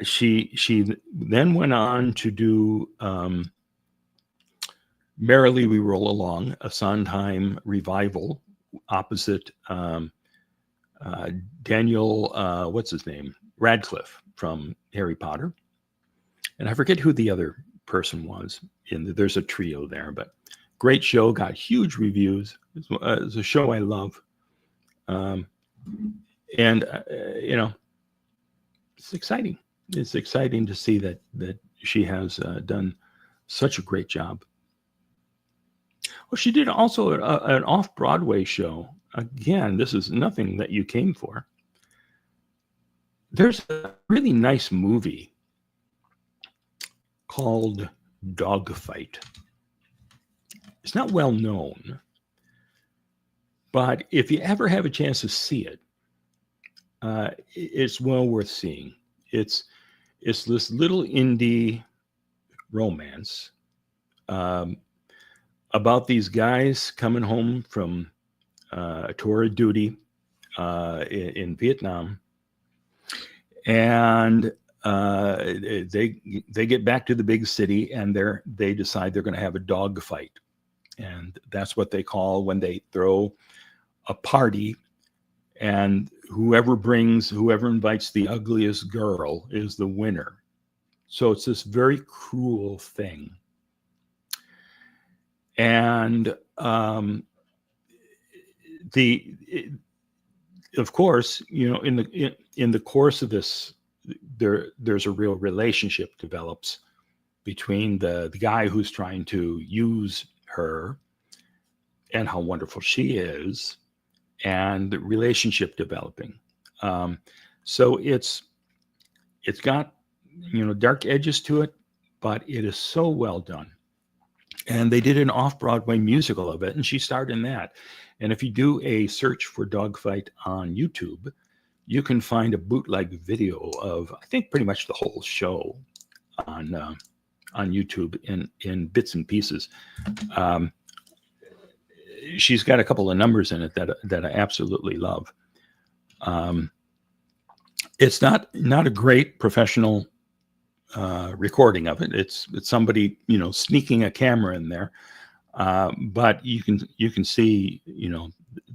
she then went on to do Merrily We Roll Along, a Sondheim revival opposite Daniel, what's his name? Radcliffe from Harry Potter. And I forget who the other person was. There's a trio there, but great show, got huge reviews. It's a show I love. And it's exciting. It's exciting to see that she has done such a great job. Well, she did also an off-Broadway show. Again, this is nothing that you came for. There's a really nice movie called Dogfight. It's not well known, but if you ever have a chance to see it, it's well worth seeing. It's this little indie romance about these guys coming home from a tour of duty in Vietnam, And they get back to the big city, and they decide they're going to have a dog fight. And that's what they call when they throw a party, and whoever invites the ugliest girl is the winner. So it's this very cruel thing. And of course, in the course of this, there's a real relationship develops between the guy who's trying to use her and how wonderful she is, and the relationship developing. So it's got dark edges to it, but it is so well done. And they did an off-Broadway musical of it, and she starred in that. And if you do a search for Dogfight on YouTube, you can find a bootleg video of, I think, pretty much the whole show on YouTube in bits and pieces. She's got a couple of numbers in it that I absolutely love. It's not a great professional recording of it. It's somebody sneaking a camera in there, but you can see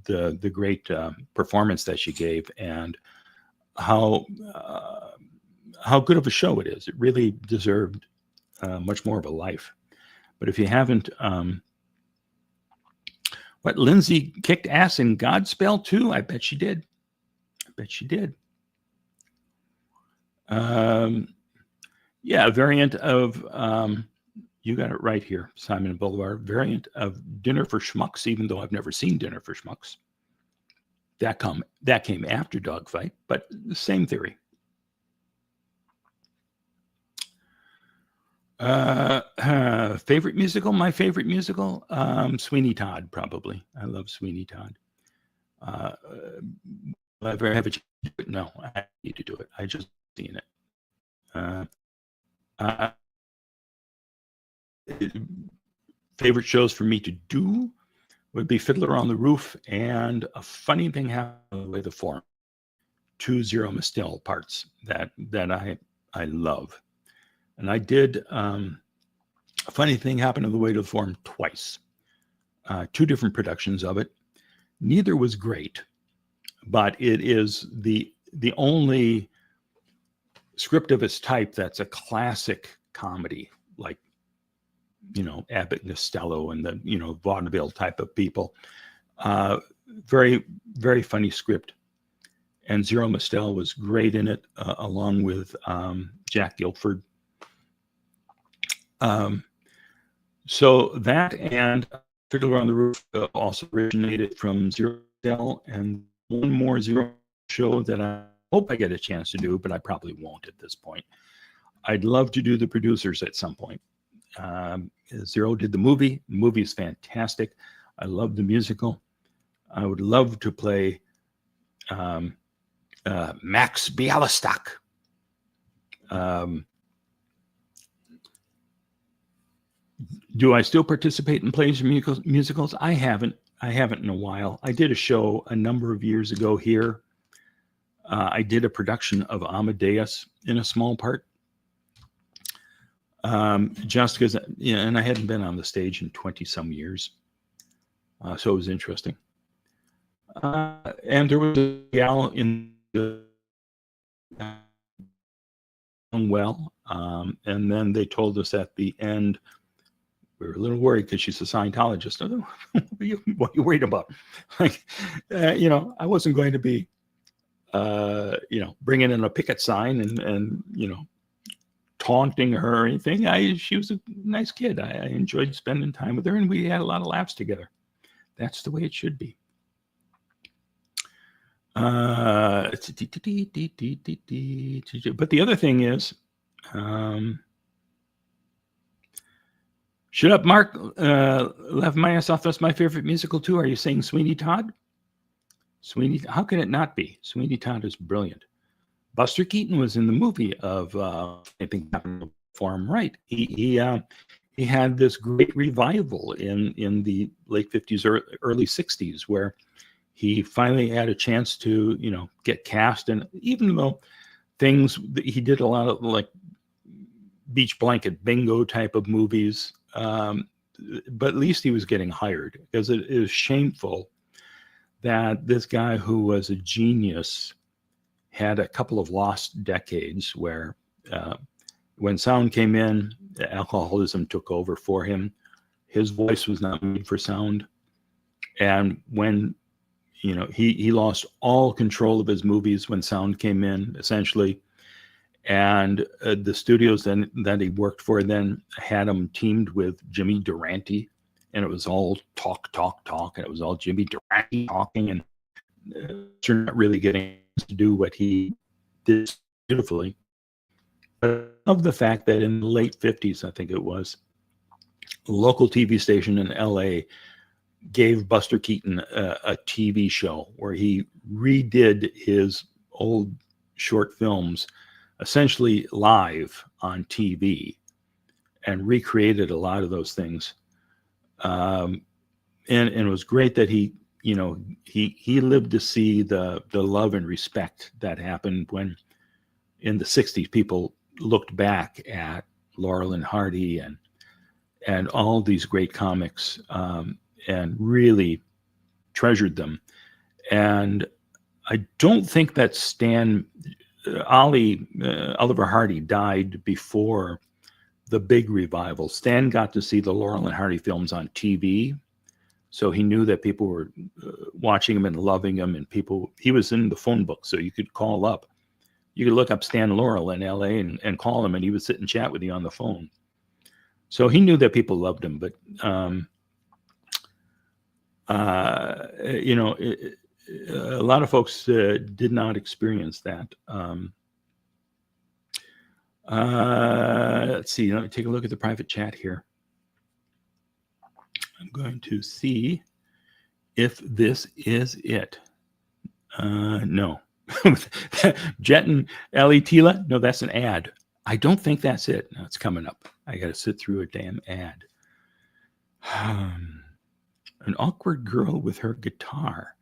the great performance that she gave, and how good of a show it is. It really deserved much more of a life. But if you haven't, what, Lindsay kicked ass in Godspell too? I bet she did. Yeah, a variant of, you got it right here, Simon and Boulevard, variant of Dinner for Schmucks, even though I've never seen Dinner for Schmucks. That came after Dogfight, but the same theory. Favorite musical? My favorite musical? Sweeney Todd, probably. I love Sweeney Todd. Will I ever have a chance to do it? No, I need to do it. I just seen it. Favorite shows for me to do would be Fiddler on the Roof and A Funny Thing Happened on the Way to the Forum. 2 Zero Mostel parts that I love. And I did A Funny Thing Happened on the Way to the Forum twice. 2 different productions of it. Neither was great, but it is the only script of its type that's a classic comedy, like Abbott and Costello and the vaudeville type of people. Very, very funny script. And Zero Mostel was great in it, along with Jack Guilford. So that and Fiddler on the Roof also originated from Zero Mostel, and one more Zero show that I hope I get a chance to do, but I probably won't at this point. I'd love to do The Producers at some point. Zero did the movie. The movie is fantastic. I love the musical. I would love to play Max Bialystok. Do I still participate in plays or musicals? I haven't in a while. I did a show a number of years ago here. I did a production of Amadeus in a small part. Just because, and I hadn't been on the stage in 20-some years. So it was interesting. And there was a gal in the and then they told us at the end, we were a little worried because she's a Scientologist. What are you worried about? Like, I wasn't going to be, bringing in a picket sign and taunting her or anything. She was a nice kid. I enjoyed spending time with her, and we had a lot of laughs together. That's the way it should be. But the other thing is, shut up, Mark. Left my ass off. That's my favorite musical too. Are you saying Sweeney Todd? How can it not be? Sweeney Todd is brilliant. Buster Keaton was in the movie of I think happened for him, right? He had this great revival in the late 50s or early 60s where he finally had a chance to get cast. And even though things. He did a lot of like beach blanket bingo type of movies. But at least he was getting hired, because it is shameful that this guy who was a genius had a couple of lost decades where when sound came in, alcoholism took over for him. His voice was not made for sound. And when, he lost all control of his movies when sound came in, essentially. And the studios that he worked for then had him teamed with Jimmy Durante, and it was all talk, and it was all Jimmy Durante talking, and you're not really getting to do what he did beautifully. But of the fact that in the late 50s, I think it was, a local TV station in LA gave Buster Keaton a TV show where he redid his old short films essentially live on TV and recreated a lot of those things. And it was great that he lived to see the love and respect that happened when in the 60s people looked back at Laurel and Hardy and all these great comics and really treasured them. And I don't think that Oliver Hardy died before the big revival. Stan got to see the Laurel and Hardy films on TV, so he knew that people were watching him and loving him, and he was in the phone book, so you could call up. You could look up Stan Laurel in LA and call him, and he would sit and chat with you on the phone. So he knew that people loved him, but a lot of folks did not experience that. Let's see. Let me take a look at the private chat here. I'm going to see if this is it. No. Jet and Ali Tila? No, that's an ad. I don't think that's it. No, it's coming up. I got to sit through a damn ad. An awkward girl with her guitar,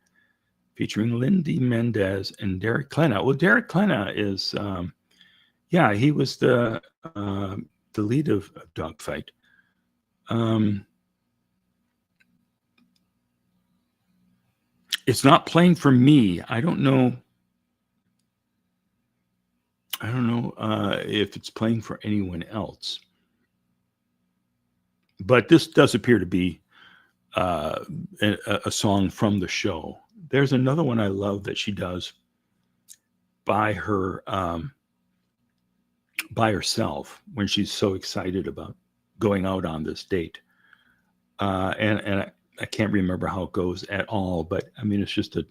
featuring Lindy Mendez and Derek Klena. Well, Derek Klena is, he was the lead of Dogfight. It's not playing for me. I don't know if it's playing for anyone else. But this does appear to be a song from the show. There's another one I love that she does by herself when she's so excited about going out on this date. And I can't remember how it goes at all, but I mean, it's just a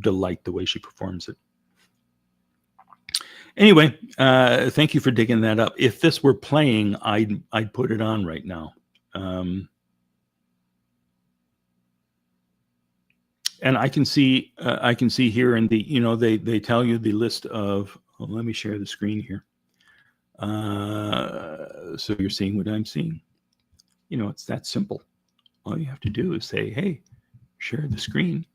delight the way she performs it. Anyway, thank you for digging that up. If this were playing, I'd put it on right now. And I can see here in the, they tell you the list of, let me share the screen here. So you're seeing what I'm seeing. It's that simple. All you have to do is say, hey, share the screen.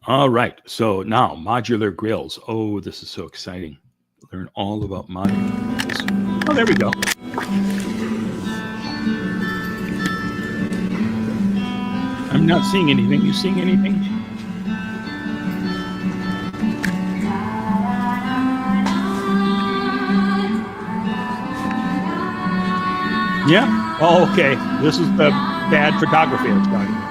All right. So now modular grills. Oh, this is so exciting. Learn all about modular grills. Oh, there we go. I'm not seeing anything. You seeing anything? Yeah. Oh, okay. This is the bad photography I was talking about.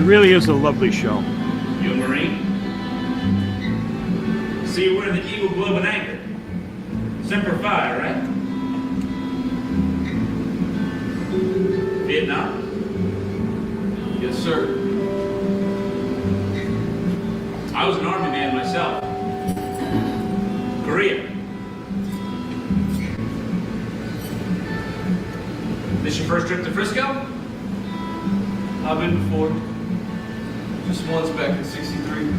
really is a lovely show. You a Marine? See you wearing the Eagle Glove and Anchor. Semper Fi, right? Vietnam? Yes, sir. I was an Army man myself. Korea. This your first trip to Frisco? I've been before. Just once back in '63.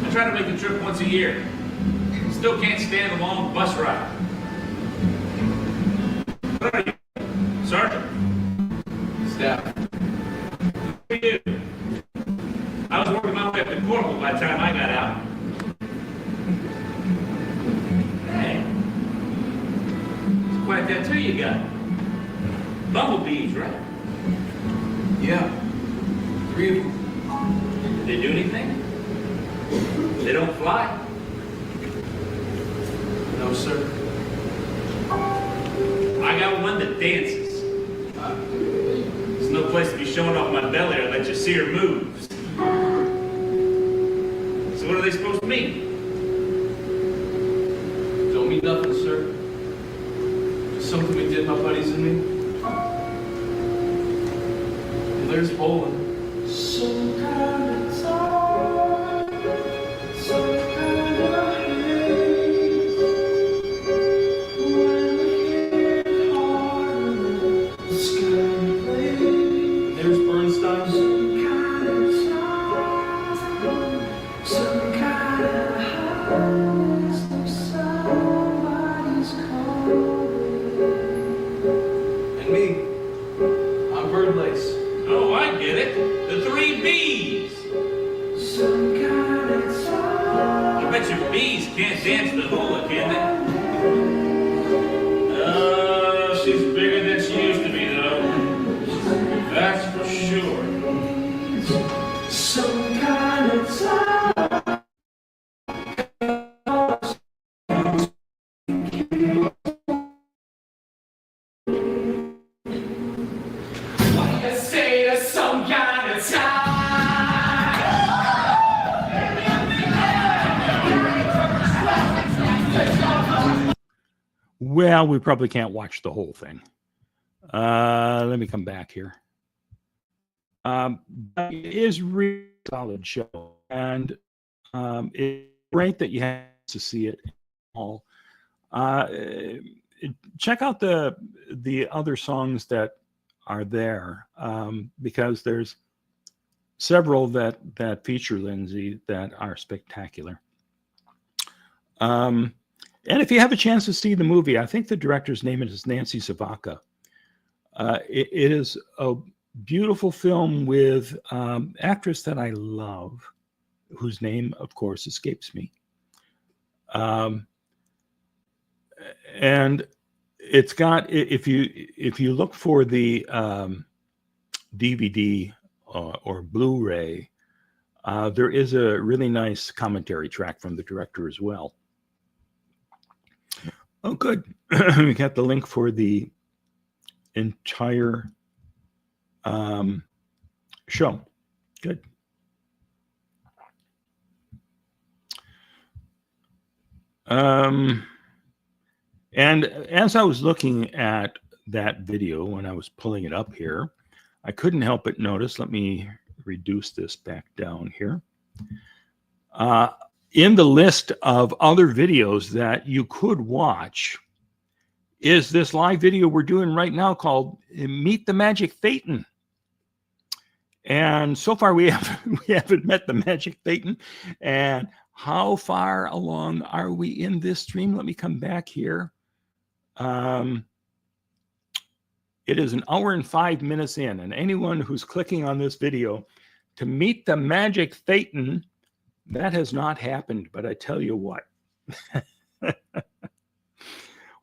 I try to make the trip once a year. Still can't stand a long bus ride. What are you? Sergeant? Staff. What do you do? I was working my way up to corporal by the time I got out. Hey. It's quite a tattoo you got. Bumblebees, right? Yeah. 3 of them. Did they do anything? They don't fly? No, sir. I got one that dances. There's no place to be showing off my belly or let you see her moves. So what are they supposed to mean? Don't mean nothing, sir. Just something we did, my buddies and me. Well, there's bowling. Some kind of time, some kind of hate. When we hit harder, the sky plays. There's Bernstein. Some kind of time, some kind of house, somebody's calling. And me, I'm Bird Lace. Oh, I get it. The 3 B's. Some kind of time. I bet your bees can't dance the hula, can they? She's bigger than she used to be, though. That's for sure. Some kind of time. What do you say to some kind of time? Well, we probably can't watch the whole thing. Let me come back here. But it is a really solid show, and it's great that you have to see it all. Check out the other songs that are there, because there's several that feature Lindsay that are spectacular. And if you have a chance to see the movie, I think the director's name is Nancy Savaka. It is a beautiful film with actress that I love, whose name, of course, escapes me. And it's got, if you look for the DVD or Blu-ray, there is a really nice commentary track from the director as well. Oh, good. We got the link for the entire show. Good. And as I was looking at that video when I was pulling it up here, I couldn't help but notice, let me reduce this back down here. In the list of other videos that you could watch is this live video we're doing right now called Meet the Magic Thetan. And so far we haven't met the Magic Thetan. And how far along are we in this stream? Let me come back here. It is 1 hour and 5 minutes in, and anyone who's clicking on this video to meet the Magic Thetan, that has not happened. But I tell you what,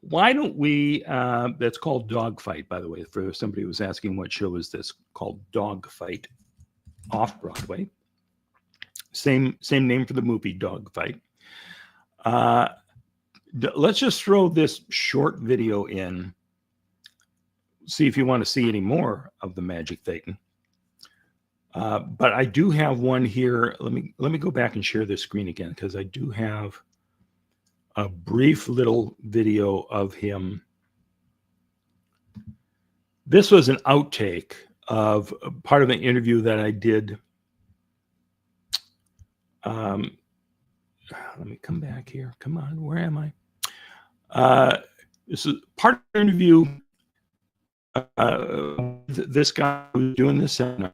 why don't we, that's called Dogfight, by the way, for somebody who was asking what show is this, called Dogfight, off-Broadway. Same name for the movie, Dogfight. Let's just throw this short video in, see if you want to see any more of the Magic Thetan. But I do have one here. Let me go back and share this screen again, because I do have a brief little video of him. This was an outtake of part of an interview that I did. Let me come back here. Come on, where am I? This is part of the interview. This guy was doing this seminar.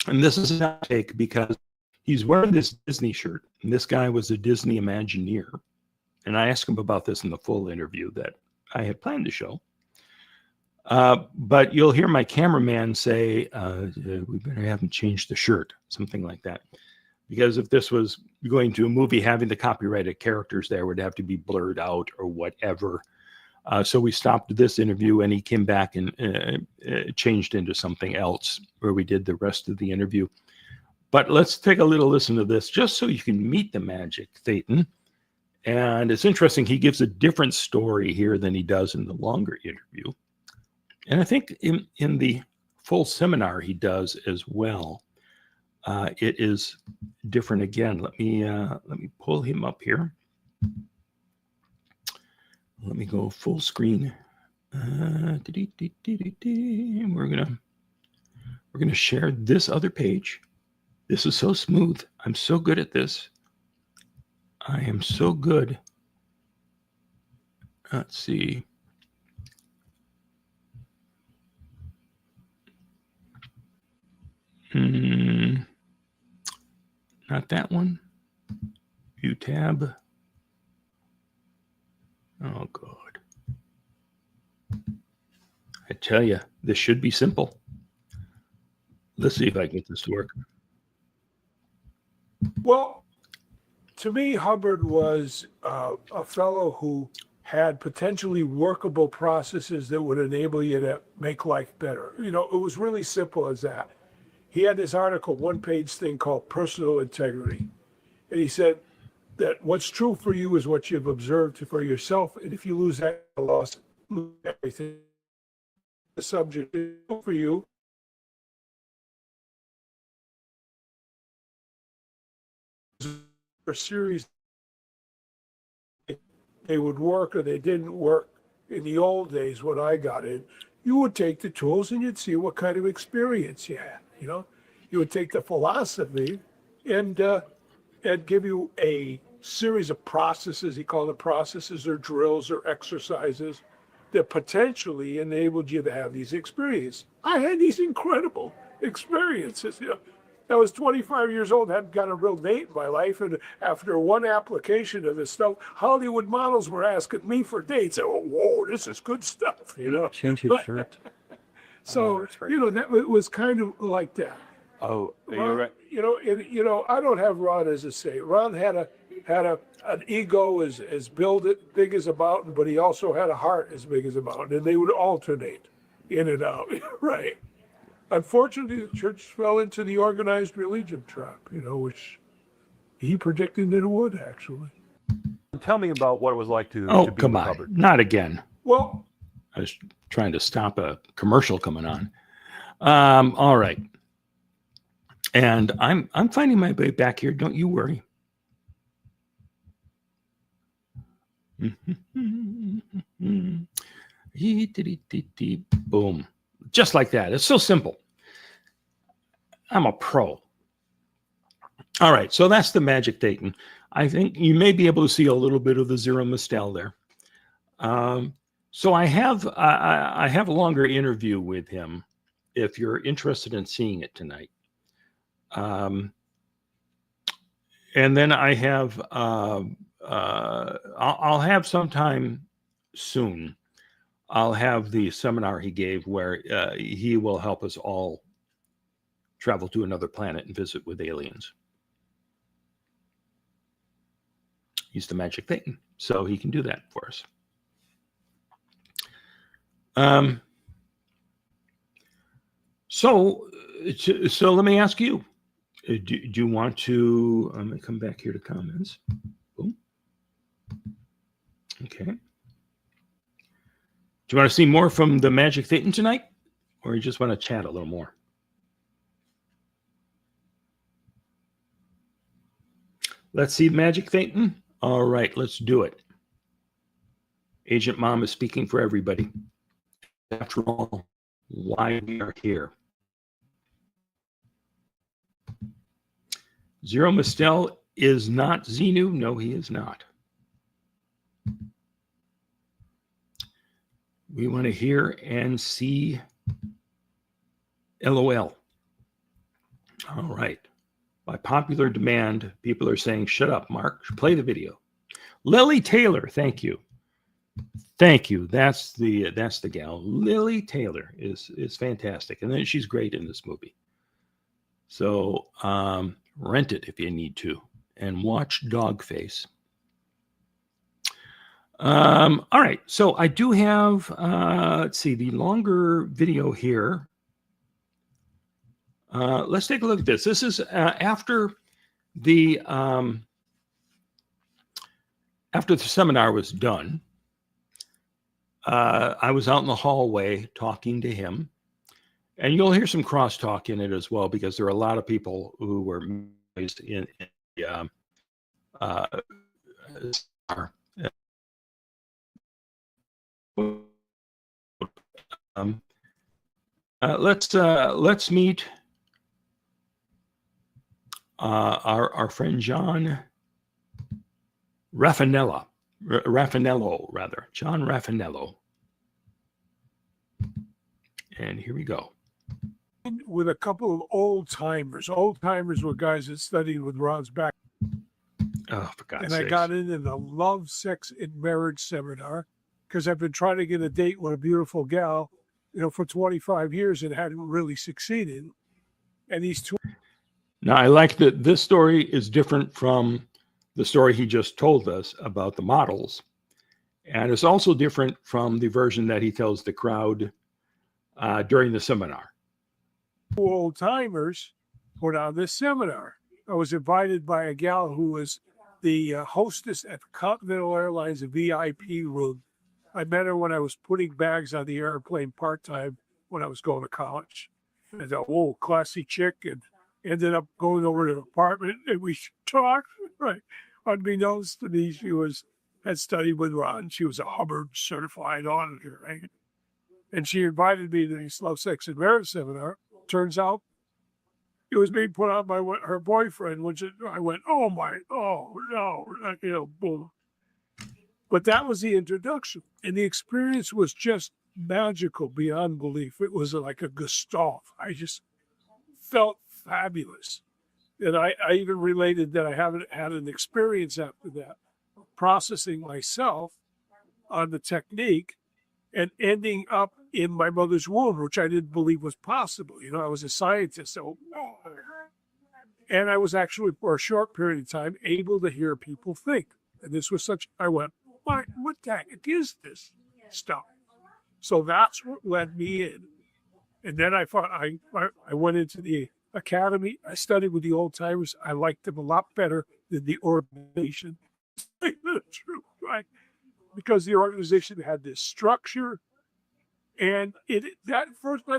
And this is an outtake because he's wearing this Disney shirt. And this guy was a Disney Imagineer. And I asked him about this in the full interview that I had planned to show. But you'll hear my cameraman say, we better have him change the shirt, something like that. Because if this was going to a movie, having the copyrighted characters there would have to be blurred out or whatever. So we stopped this interview, and he came back and changed into something else where we did the rest of the interview. But let's take a little listen to this just so you can meet the magic Thetan. And it's interesting. He gives a different story here than he does in the longer interview. And I think in the full seminar he does as well. It is different again. Let me pull him up here. Let me go full screen. We're gonna share this other page. This is so smooth. I'm so good at this. I am so good. Let's see. Not that one. View tab. Oh, God. I tell you, this should be simple. Let's see if I can get this to work. Well, to me, Hubbard was a fellow who had potentially workable processes that would enable you to make life better. You know, it was really simple as that. He had this article, one-page thing called Personal Integrity. And he said that what's true for you is what you've observed for yourself. And if you lose that, you lose everything. The subject is for you. A series, they would work or they didn't work. In the old days, when I got in, you would take the tools and you'd see what kind of experience you had. You know, you would take the philosophy and give you a series of processes. He called it processes or drills or exercises that potentially enabled you to have these experiences. I had these incredible experiences. You know, I was 25 years old, hadn't got a real date in my life, and after one application of this stuff, Hollywood models were asking me for dates. Oh, whoa, this is good stuff, you know. Change his shirt. So, you know, that it was kind of like that. Oh, Ron, you're right. You know, I don't have Ron as a say. Ron had an ego as big as a mountain, but he also had a heart as big as a mountain, and they would alternate in and out, right? Unfortunately, the church fell into the organized religion trap, you know, which he predicted that it would actually. Tell me about what it was like to Oh, be come with on. Hubbard. Not again. Well, I was trying to stop a commercial coming on. All right. And I'm finding my way back here. Don't you worry. Boom. Just like that. It's so simple. I'm a pro. All right. So that's the magic Thetan. I think you may be able to see a little bit of the Zero Mistel there. So I have a longer interview with him if you're interested in seeing it tonight. And then I have I'll have sometime soon. I'll have the seminar he gave where he will help us all travel to another planet and visit with aliens. He's the magic Thetan, so he can do that for us. So let me ask you, do you want to, I'm going to come back here to comments. Boom. Okay. Do you want to see more from the magic Thetan tonight, or you just want to chat a little more? Let's see Magic Thetan. All right, let's do it. Agent Mom is speaking for everybody. After all, why we are here. Zero Mistel is not Xenu. No, he is not. We want to hear and see LOL. All right. By popular demand, people are saying, shut up, Mark. Play the video. Lily Taylor, thank you. Thank you. That's the gal. Lily Taylor is fantastic. And then she's great in this movie. So rent it if you need to. And watch Dogface. All right. So I do have, let's see, the longer video here. Let's take a look at this. This is after the seminar was done. I was out in the hallway talking to him, and you'll hear some crosstalk in it as well, because there are a lot of people who were in the let's meet our friend John Raphanello. John Raphanello. And here we go. With a couple of old timers. Old timers were guys that studied with Ron's back. Oh, for God's And sakes. I got into the love, sex, and marriage seminar because I've been trying to get a date with a beautiful gal, for 25 years and hadn't really succeeded. And these two. Now, I like that this story is different from the story he just told us about the models. And it's also different from the version that he tells the crowd during the seminar. Old timers put on this seminar. I was invited by a gal who was the hostess at Continental Airlines VIP room. I met her when I was putting bags on the airplane part-time when I was going to college. And I thought, whoa, classy chick, and ended up going over to the apartment and we talked, right? Unbeknownst to me, she had studied with Ron. She was a Hubbard certified auditor, right? And she invited me to this love, sex, and marriage seminar. Turns out it was being put on by her boyfriend, which I went, oh no, boom. But that was the introduction. And the experience was just magical beyond belief. It was like a gestalt. I just felt fabulous. And I even related that I haven't had an experience after that, processing myself on the technique and ending up in my mother's womb, which I didn't believe was possible. I was a scientist, so. And I was actually, for a short period of time, able to hear people think. And this was I went, what the heck is this stuff? So that's what led me in. And then I thought I went into the academy. I studied with the old timers. I liked them a lot better than the organization. The truth, right? Because the organization had this structure, and that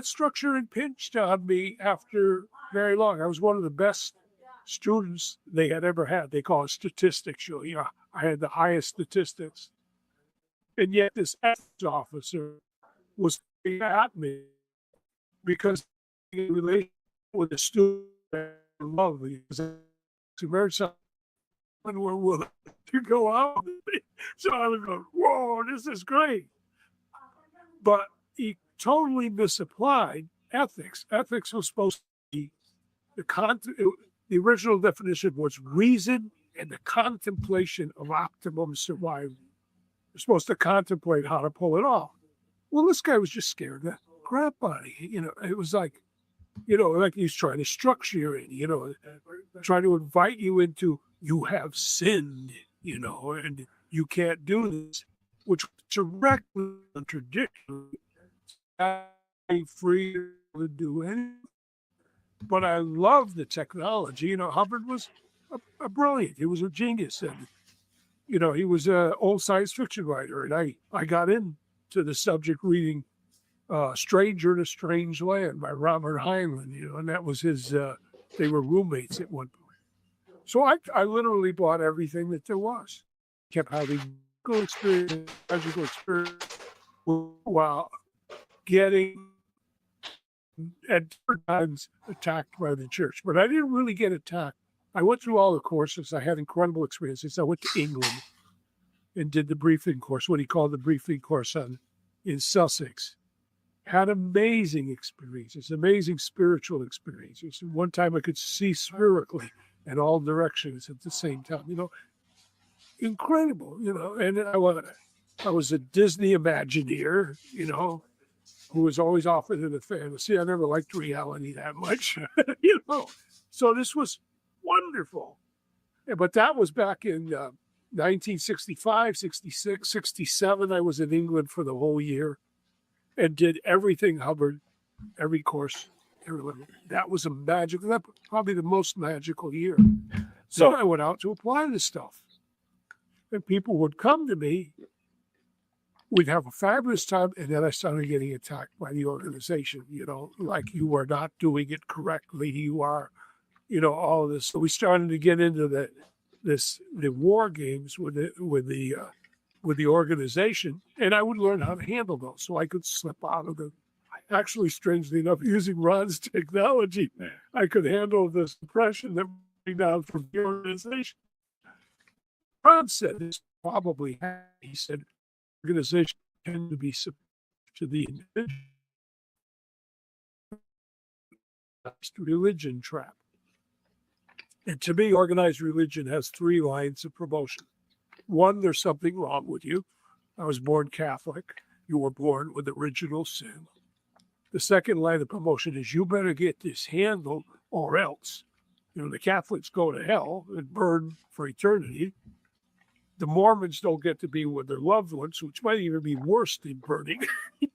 structure impinged on me after very long. I was one of the best students they had ever had. They call it statistics. I had the highest statistics, and yet this ethics officer was at me because in relation with a student I love because to marry someone we're willing to go out with me. So I was going, whoa, this is great. But he totally misapplied ethics. Ethics was supposed to be the original definition was reason and the contemplation of optimum survival. You're supposed to contemplate how to pull it off. Well, this guy was just scared the crap out of you. It was like, like he's trying to structure you trying to invite you into, you have sinned, and you can't do this, which directly contradictory. I'm free to do anything. But I love the technology. Hubbard was a brilliant. He was a genius. And, he was an old science fiction writer. And I got into the subject reading Stranger in a Strange Land by Robert Heinlein, and that was his, they were roommates at one point. So I literally bought everything that there was. Kept having magical experience while getting at different times attacked by the church. But I didn't really get attacked. I went through all the courses. I had incredible experiences. I went to England and did the briefing course, what he called the briefing course in Sussex. Had amazing experiences, amazing spiritual experiences. And one time I could see spiritually in all directions at the same time, incredible, and I was a Disney Imagineer, who was always offered in the fantasy. I never liked reality that much, So this was wonderful. But that was back in 1965, 66, 67. I was in England for the whole year and did everything Hubbard, every course, everyone. That was probably the most magical year. So I went out to apply this stuff. And people would come to me. We'd have a fabulous time, and then I started getting attacked by the organization, like you are not doing it correctly. You are, all of this. So we started to get into the war games with the organization, and I would learn how to handle those so I could slip out of them. Actually, strangely enough, using Ron's technology, I could handle this depression that came down from the organization. Ron said this probably happened. He said organizations tend to be subject to the individual religion trap. And to me, organized religion has 3 lines of promotion. 1, there's something wrong with you. I was born Catholic. You were born with original sin. The second line of promotion is you better get this handled or else. The Catholics go to hell and burn for eternity. The Mormons don't get to be with their loved ones, which might even be worse than burning in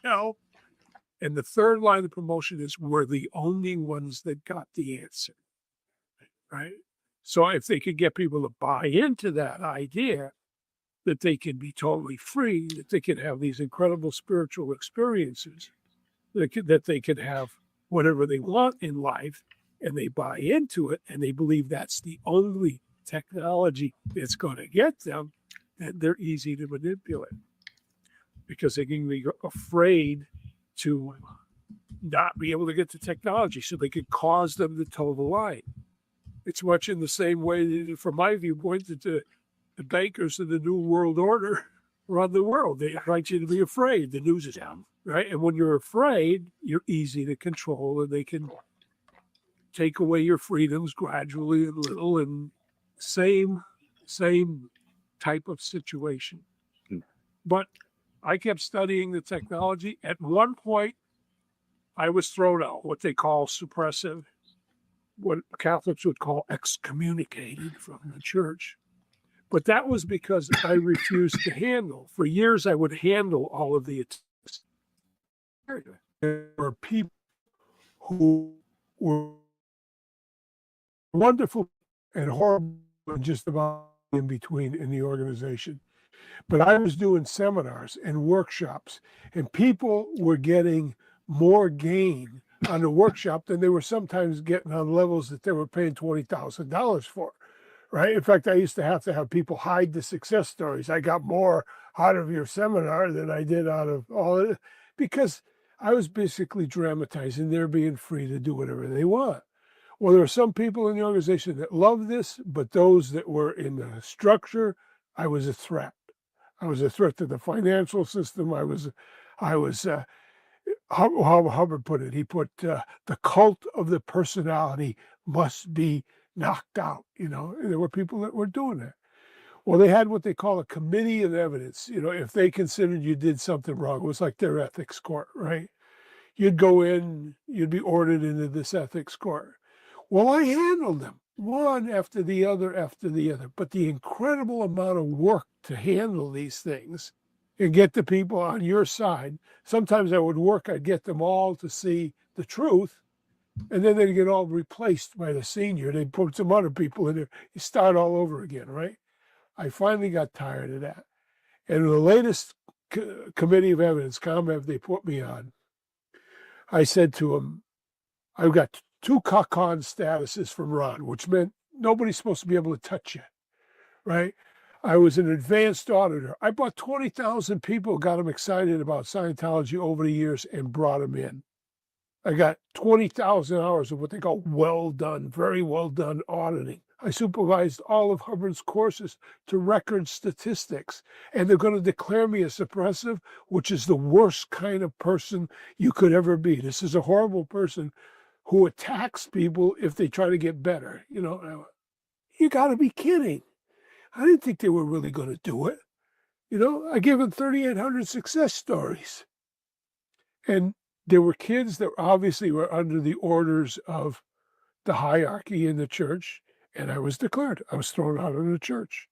hell. And the third line of promotion is we're the only ones that got the answer. Right? So if they could get people to buy into that idea that they can be totally free, that they can have these incredible spiritual experiences, that they can have whatever they want in life, and they buy into it, and they believe that's the only technology that's going to get them, and they're easy to manipulate because they can be afraid to not be able to get the technology, so they could cause them to toe the line. It's much in the same way, that, from my viewpoint, that the bankers of the New World Order run the world. They want you to be afraid. The news is down, right? And when you're afraid, you're easy to control, and they can take away your freedoms gradually and little, and same type of situation. But I kept studying the technology. At one point, I was thrown out, what they call suppressive, what Catholics would call excommunicated from the church. But that was because I refused to handle. For years, I would handle all of the attacks. There were people who were wonderful and horrible and just about in between in the organization. But I was doing seminars and workshops, and people were getting more gain on the workshop than they were sometimes getting on levels that they were paying $20,000 for, right? In fact, I used to have people hide the success stories. I got more out of your seminar than I did out of all of it, because I was basically dramatizing their being free to do whatever they want. Well, there are some people in the organization that love this, but those that were in the structure, I was a threat. I was a threat to the financial system. I was how Hubbard put it. He put the cult of the personality must be knocked out. And there were people that were doing that. Well, they had what they call a committee of evidence. If they considered you did something wrong, it was like their ethics court, right? You'd go in, you'd be ordered into this ethics court. Well, I handled them one after the other. But the incredible amount of work to handle these things and get the people on your side. Sometimes I'd get them all to see the truth, and then they'd get all replaced by the senior. They'd put some other people in there. You start all over again, right? I finally got tired of that. And in the latest committee of evidence, ComEv, they put me on, I said to them, I've got 2 Kakan statuses from Ron, which meant nobody's supposed to be able to touch you, right? I was an advanced auditor. I bought 20,000 people, got them excited about Scientology over the years and brought them in. I got 20,000 hours of what they call well done, very well done auditing. I supervised all of Hubbard's courses to record statistics, and they're going to declare me a suppressive, which is the worst kind of person you could ever be. This is a horrible person who attacks people if they try to get better. You know, you got to be kidding. I didn't think they were really going to do it. You know, I gave them 3,800 success stories. And there were kids that obviously were under the orders of the hierarchy in the church, and I was declared. I was thrown out of the church.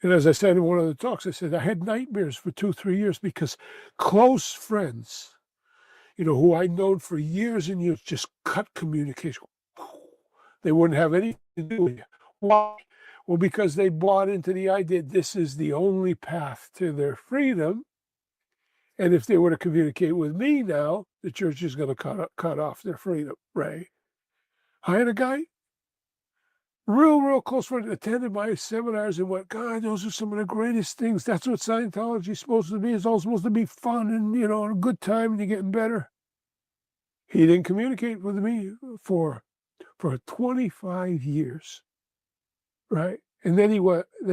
And as I said in one of the talks, I said I had nightmares for 2-3 years because close friends, you know, who I'd known for years and years, just cut communication. They wouldn't have anything to do with you. Why? Well, because they bought into the idea this is the only path to their freedom. And if they were to communicate with me now, the church is going to cut off their freedom, right? I had a guy, real close friend, attended my seminars and went, God, those are some of the greatest things. That's what Scientology is supposed to be. It's all supposed to be fun and, you know, a good time and you're getting better. He didn't communicate with me for 25 years, right? And then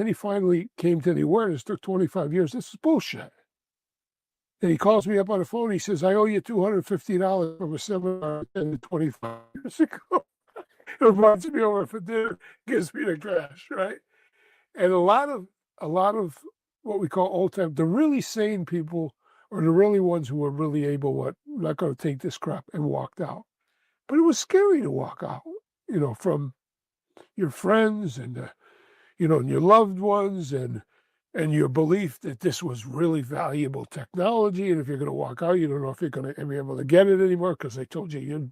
he finally came to the awareness. It took 25 years. This is bullshit. And he calls me up on the phone. He says, I owe you $250 from a seminar I attended 25 years ago. He invites me over for dinner, gives me the cash, right? And a lot of what we call old time, the really sane people are the really ones who were really able, not going to take this crap, and walked out. But it was scary to walk out, you know, from your friends and, you know, and your loved ones and your belief that this was really valuable technology. And if you're going to walk out, you don't know if you're going to be able to get it anymore because they told you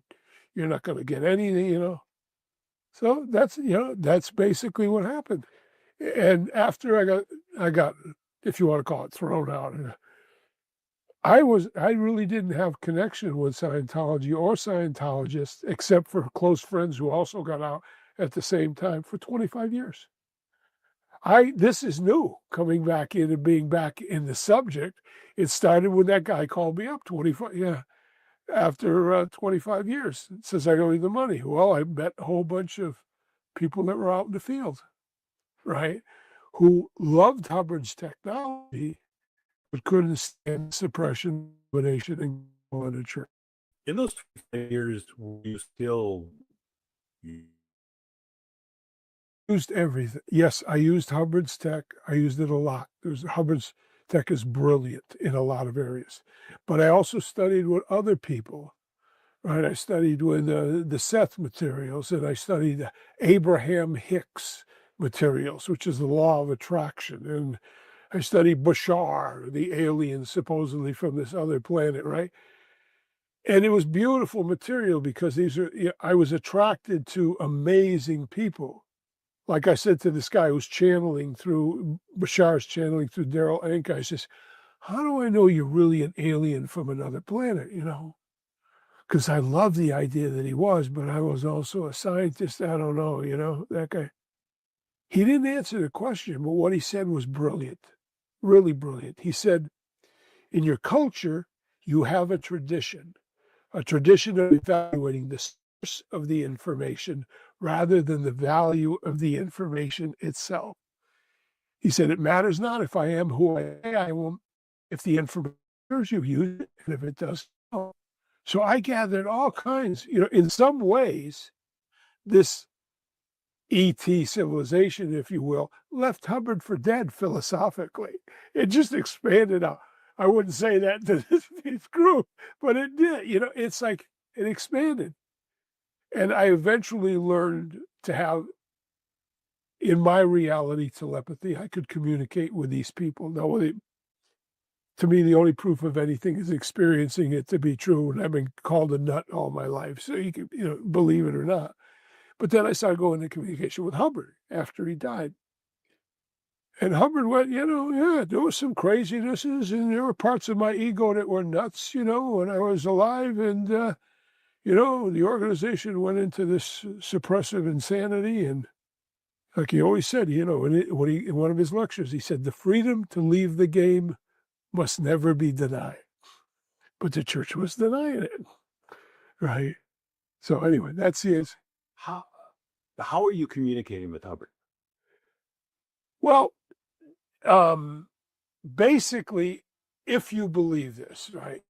you're not going to get anything, you know. So that's basically what happened. And after I got, if you want to call it, thrown out, I really didn't have connection with Scientology or Scientologists except for close friends who also got out at the same time for 25 years. This is new, coming back in and being back in the subject. It started when that guy called me up after 25 years. It says, I owe you the money. Well, I met a whole bunch of people that were out in the field, right, who loved Hubbard's technology, but couldn't stand suppression, domination, and literature. In those 25 years, were you still used everything. Yes, I used Hubbard's tech. I used it a lot. Hubbard's tech is brilliant in a lot of areas. But I also studied with other people, right? I studied with the Seth materials, and I studied Abraham Hicks materials, which is the law of attraction. And I studied Bashar, the alien supposedly from this other planet, right? And it was beautiful material because I was attracted to amazing people. Like I said to this guy who's channeling through, Bashar's channeling through Daryl Anka, I says, how do I know you're really an alien from another planet, you know? Because I love the idea that he was, but I was also a scientist. I don't know, you know, that guy. He didn't answer the question, but what he said was brilliant, really brilliant. He said, in your culture, you have a tradition of evaluating the source of the information rather than the value of the information itself. He said, it matters not if I am who I say I am, if the information you use it, and if it does. So I gathered all kinds, you know, in some ways, this ET civilization, if you will, left Hubbard for dead philosophically. It just expanded out. I wouldn't say that to this group, but it did. You know, it's like it expanded. And I eventually learned to have, in my reality, telepathy. I could communicate with these people. Now, to me, the only proof of anything is experiencing it to be true. And I've been called a nut all my life, so you can, you know, believe it or not. But then I started going into communication with Hubbard after he died. And Hubbard went, you know, yeah, there was some crazinesses, and there were parts of my ego that were nuts, you know, when I was alive. And, you know, the organization went into this suppressive insanity, and Like he always said, you know, in one of his lectures, he said, the freedom to leave the game must never be denied. But the church was denying it, right? So anyway, that's his. How are you communicating with Hubbard? Well, basically, if you believe this, right?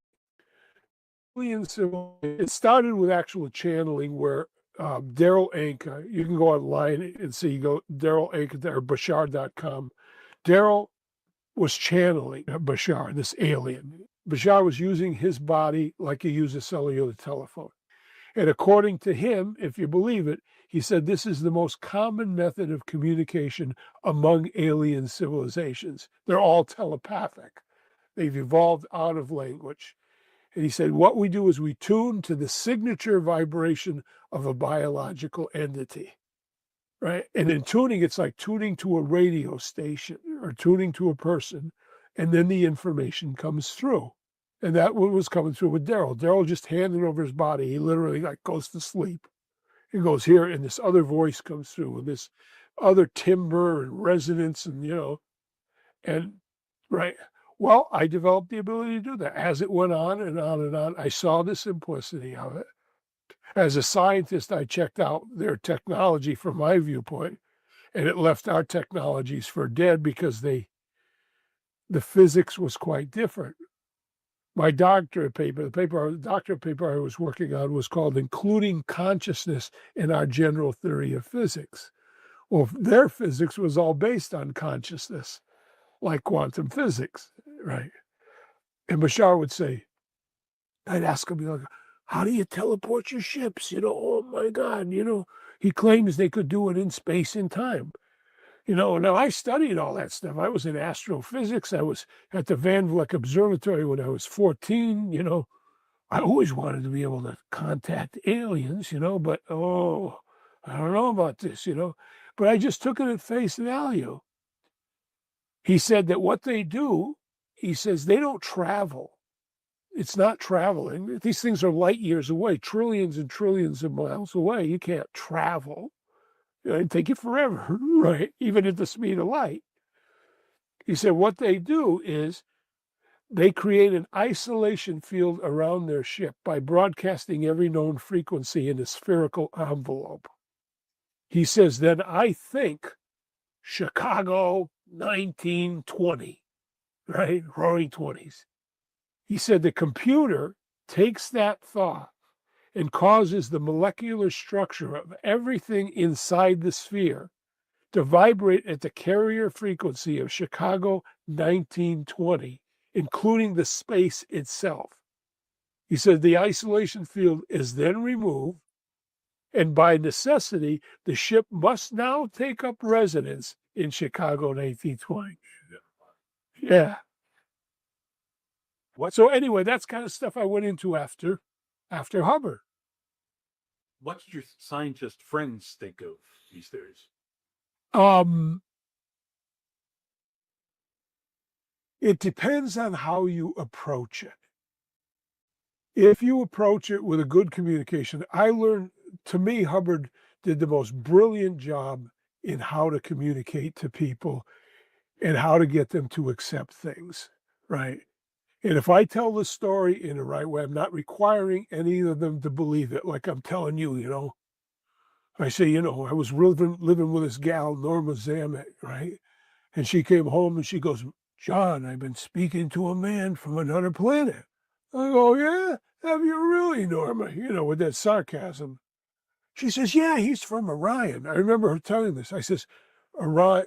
It started with actual channeling where Daryl Anka, you can go online and see, go Daryl Anka or Bashar.com. Daryl was channeling Bashar, this alien. Bashar was using his body like he used a cellular telephone. And according to him, if you believe it, he said this is the most common method of communication among alien civilizations. They're all telepathic. They've evolved out of language. And he said, what we do is we tune to the signature vibration of a biological entity, right? And in tuning, it's like tuning to a radio station or tuning to a person, and then the information comes through. And that was coming through with Daryl. Daryl just handed over his body. He literally like goes to sleep. He goes here, and this other voice comes through, and this other timbre and resonance, and and right. Well, I developed the ability to do that. As it went on and on and on, I saw the simplicity of it. As a scientist, I checked out their technology from my viewpoint, and it left our technologies for dead because the physics was quite different. My doctorate paper, the doctorate paper I was working on was called Including Consciousness in Our General Theory of Physics. Well, their physics was all based on consciousness, like quantum physics, right? And Bashar would say, I'd ask him, like, how do you teleport your ships? Oh my God, he claims they could do it in space and time. Now I studied all that stuff. I was in astrophysics. I was at the Van Vleck Observatory when I was 14. I always wanted to be able to contact aliens, but I don't know about this, But I just took it at face value. He said that what they do, he says they don't travel. It's not traveling. These things are light years away, trillions and trillions of miles away. You can't travel. It'd take you forever, right? Even at the speed of light. He said what they do is they create an isolation field around their ship by broadcasting every known frequency in a spherical envelope. He says, then I think Chicago 1920, right? Roaring 20s. He said the computer takes that thought and causes the molecular structure of everything inside the sphere to vibrate at the carrier frequency of Chicago 1920, including the space itself. He said the isolation field is then removed, and by necessity, the ship must now take up residence in Chicago 1920. Yeah. So anyway, that's kind of stuff I went into after Hubbard. What did your scientist friends think of these theories? It depends on how you approach it. If you approach it with a good communication, I learned, to me, Hubbard did the most brilliant job in how to communicate to people and how to get them to accept things, right? And if I tell the story in the right way, I'm not requiring any of them to believe it, like I'm telling you, I say, I was living with this gal, Norma Zamet, right? And she came home and she goes, John, I've been speaking to a man from another planet. I go, yeah? Have you really, Norma? With that sarcasm. She says, yeah, he's from Orion. I remember her telling this. I says, Norma,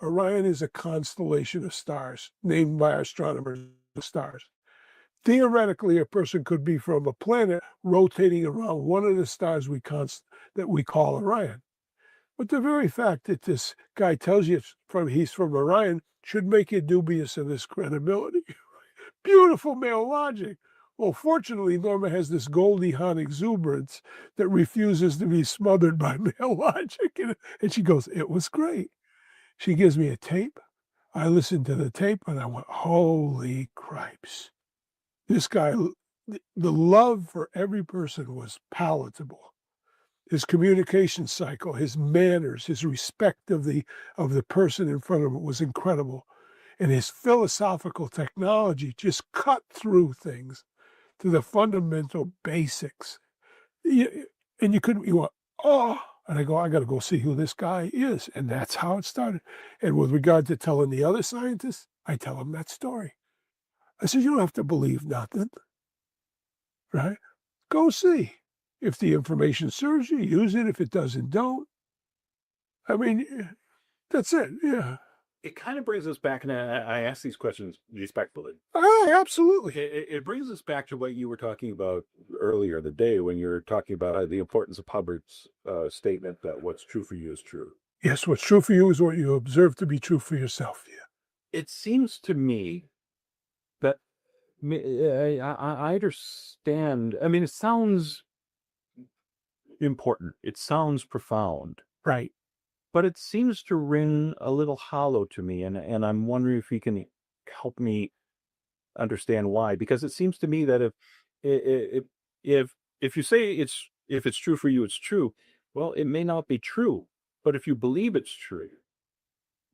Orion is a constellation of stars named by astronomers stars. Theoretically, a person could be from a planet rotating around one of the stars that we call Orion. But the very fact that this guy tells you he's from Orion should make you dubious of his credibility. Beautiful male logic. Well, fortunately, Norma has this Goldie Hawn exuberance that refuses to be smothered by male logic. And she goes, it was great. She gives me a tape. I listened to the tape and I went, holy cripes. This guy, the love for every person was palatable. his communication cycle, his manners, his respect of the person in front of him was incredible. And his philosophical technology just cut through things to the fundamental basics. And you went, oh, and I go, I got to go see who this guy is. And that's how it started. And with regard to telling the other scientists, I tell them that story. I said, you don't have to believe nothing, right? Go see. If the information serves you, use it. If it doesn't, don't. I mean, that's it. Yeah. It kind of brings us back, and I ask these questions respectfully. Oh, absolutely. It brings us back to what you were talking about earlier in the day when you were talking about the importance of Hubbard's statement that what's true for you is true. Yes, what's true for you is what you observe to be true for yourself. Yeah. It seems to me that I understand. I mean, it sounds important. It sounds profound. Right. But it seems to ring a little hollow to me, and I'm wondering if you can help me understand why. Because it seems to me that if you say if it's true for you, it's true. Well, it may not be true, but if you believe it's true,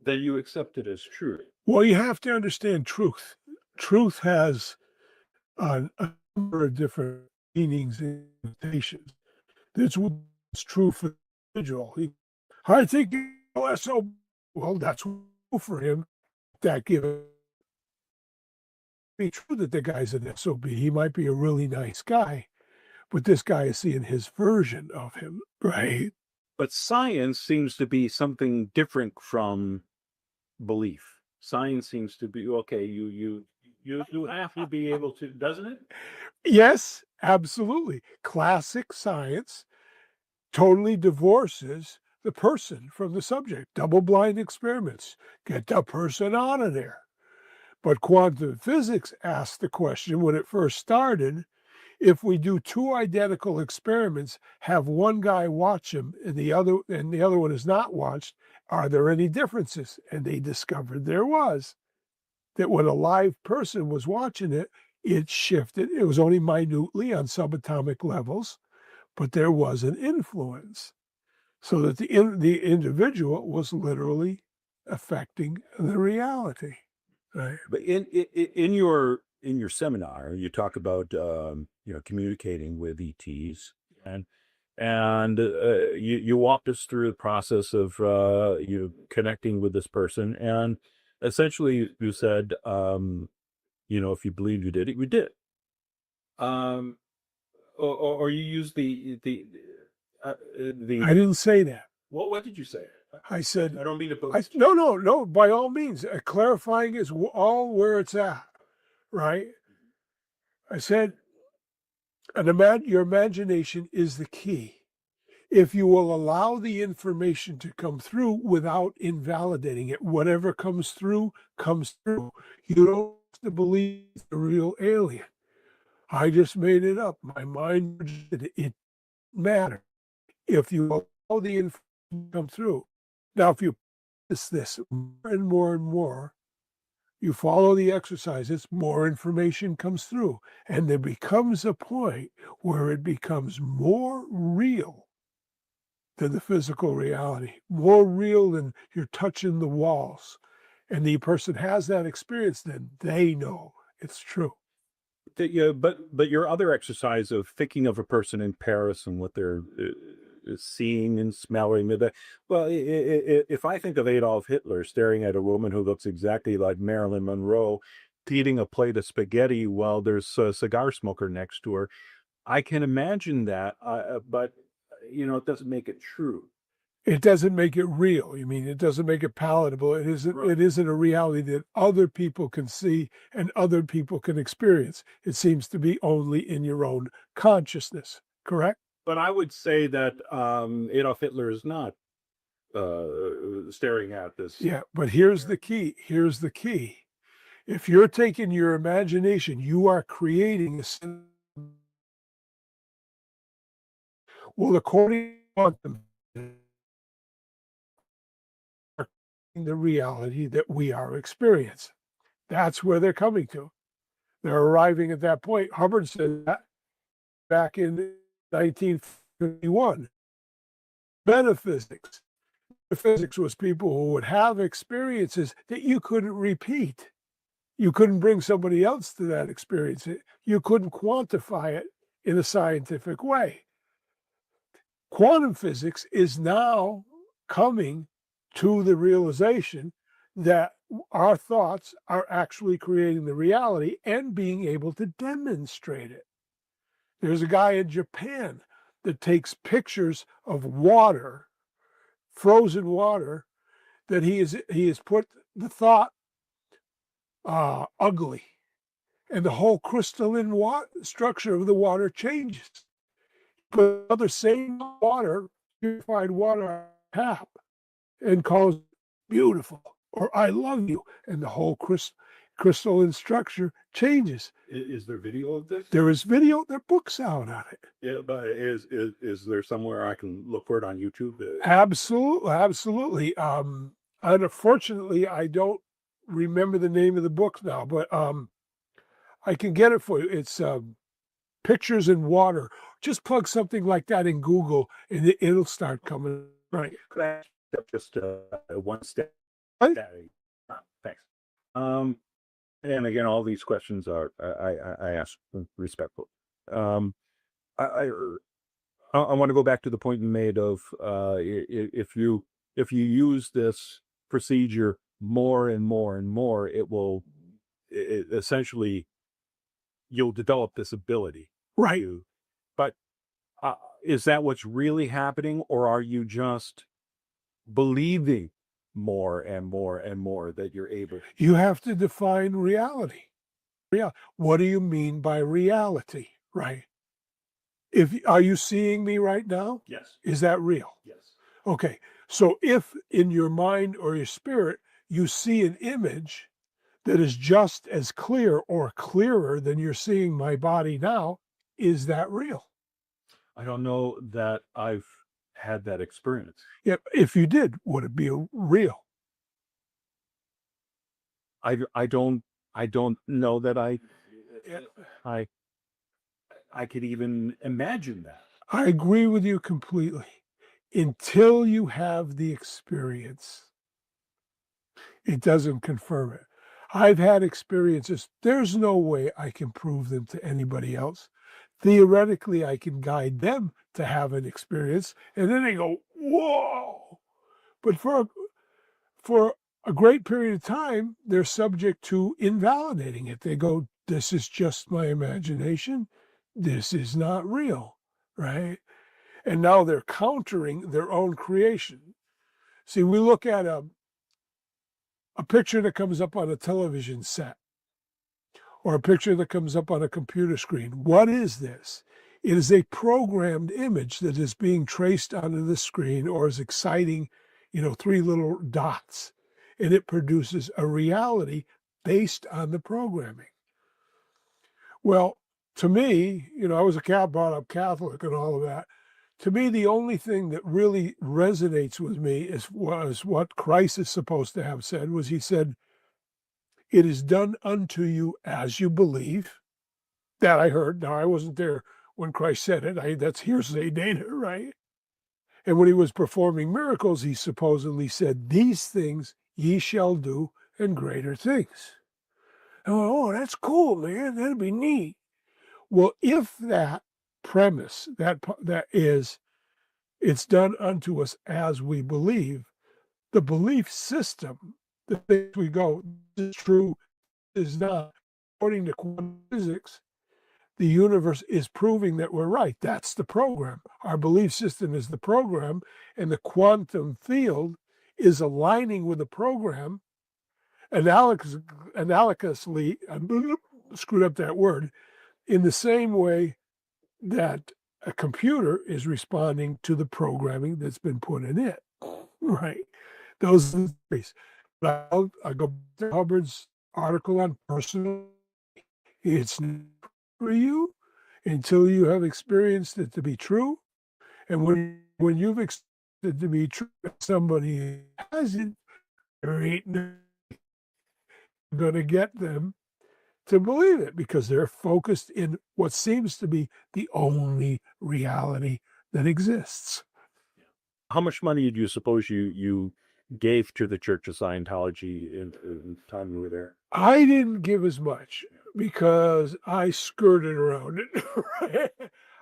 then you accept it as true. Well, you have to understand truth. Truth has a number of different meanings and interpretations. That's what's true for the individual. I think SO, well, that's true for him. That given be true that the guy's an SOB. He might be a really nice guy, but this guy is seeing his version of him, right? But science seems to be something different from belief. Science seems to be okay. You have to be able to, doesn't it? Yes, absolutely. Classic science totally divorces the person from the subject. Double-blind experiments. Get the person out of there. But quantum physics asked the question when it first started, if we do two identical experiments, have one guy watch them and the other one is not watched, are there any differences? And they discovered there was. That when a live person was watching it, it shifted. It was only minutely on subatomic levels, but there was an influence. So that the individual was literally affecting the reality. Right. But in your seminar, you talk about communicating with ETs, and you walked us through the process of you connecting with this person, and essentially you said, if you believe you did it, you did. Or you use the I didn't say that. what did you say? I said, I don't mean to put no, by all means, clarifying is all where it's at, right? I said, your imagination is the key. If you will allow the information to come through without invalidating it, whatever comes through, comes through. You don't have to believe the real alien. I just made it up. My mind, it matters. If you allow the information to come through. Now, if you practice this more and more and more, you follow the exercises, more information comes through. And there becomes a point where it becomes more real than the physical reality, more real than you're touching the walls. And the person has that experience, then they know it's true. But your other exercise of thinking of a person in Paris and what they're seeing and smelling, well, if I think of Adolf Hitler staring at a woman who looks exactly like Marilyn Monroe, eating a plate of spaghetti while there's a cigar smoker next to her, I can imagine that, but it doesn't make it true. It doesn't make it real. You mean it doesn't make it palatable. It isn't. Right. It isn't a reality that other people can see and other people can experience. It seems to be only in your own consciousness. Correct? But I would say that Adolf Hitler is not staring at this. Yeah, but here's the key. Here's the key. If you're taking your imagination, you are creating a. Well, according to quantum, the reality that we are experiencing. That's where they're coming to. They're arriving at that point. Hubbard said that back in 1951. Metaphysics. Physics was people who would have experiences that you couldn't repeat. You couldn't bring somebody else to that experience. You couldn't quantify it in a scientific way. Quantum physics is now coming to the realization that our thoughts are actually creating the reality and being able to demonstrate it. There's a guy in Japan that takes pictures of water, frozen water, that he has put the thought ugly, and the whole crystalline structure of the water changes. But the same water, purified water tap, and calls it beautiful or I love you, and the whole crystalline structure changes. Is there video of this? There is video. There are books out on it. Yeah, but is there somewhere I can look for it on YouTube? Absolutely, absolutely. Unfortunately, I don't remember the name of the book now, but I can get it for you. It's Pictures in Water. Just plug something like that in Google, and it'll start coming. Right. Could I step just one step? Right. Thanks. And again, all these questions are I ask respectful. I want to go back to the point you made of if you use this procedure more and more and more, essentially you'll develop this ability. Right. But is that what's really happening, or are you just believing more and more and more that you're able? You have to define reality. What do you mean by reality? Right. Are you seeing me right now? Yes. Is that real? Yes. Okay. So if in your mind or your spirit you see an image that is just as clear or clearer than you're seeing my body now, is that real? I don't know that I've had that experience. Yeah. If you did, would it be real? I don't know that I could even imagine that. I agree with you completely. Until you have the experience, it doesn't confirm it. I've had experiences. There's no way I can prove them to anybody else. Theoretically, I can guide them to have an experience, and then they go, whoa. But for a great period of time, they're subject to invalidating it. They go, this is just my imagination. This is not real, right? And now they're countering their own creation. See, we look at a picture that comes up on a television set, or a picture that comes up on a computer screen. What is this? It is a programmed image that is being traced onto the screen, or is exciting, three little dots, and it produces a reality based on the programming. Well, to me, I was brought up Catholic and all of that. To me, the only thing that really resonates with me was what Christ is supposed to have said. He said, "It is done unto you as you believe." That I heard. Now, I wasn't there when Christ said it. That's hearsay data, right? And when he was performing miracles, he supposedly said, "These things ye shall do, and greater things." And I went, oh, that's cool, man. That'd be neat. Well, if that premise, that is, it's done unto us as we believe, the belief system, the things we go, this is true, is not, according to quantum physics, the universe is proving that we're right. That's the program. Our belief system is the program, and the quantum field is aligning with the program. Analogously, I screwed up that word, in the same way that a computer is responding to the programming that's been put in it, right? Those are the things. I'll go back to Hubbard's article on personal. It's not for you until you have experienced it to be true. And when you've experienced it to be true, somebody hasn't, there ain't going to get them to believe it, because they're focused in what seems to be the only reality that exists. How much money do you suppose you gave to the Church of Scientology in the time you were there? I didn't give as much because I skirted around it. Right?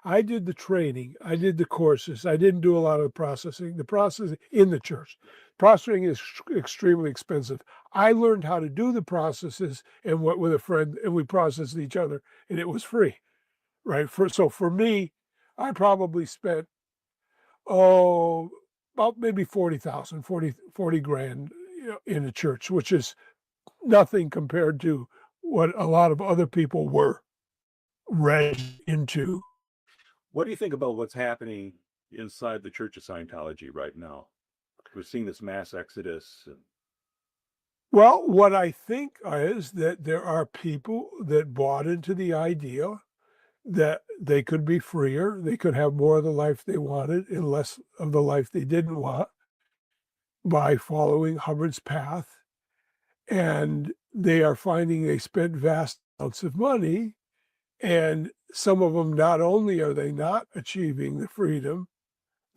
I did the training, I did the courses. I didn't do a lot of the processing. The processing in the church, processing is extremely expensive. I learned how to do the processes and what with a friend, and we processed each other, and it was free. Right? So for me, I probably spent about maybe 40,000, 40 grand, in the church, which is nothing compared to what a lot of other people were read into. What do you think about what's happening inside the Church of Scientology right now? We're seeing this mass exodus. Well, what I think is that there are people that bought into the idea that they could be freer, they could have more of the life they wanted and less of the life they didn't want by following Hubbard's path. And they are finding they spent vast amounts of money, and some of them, not only are they not achieving the freedom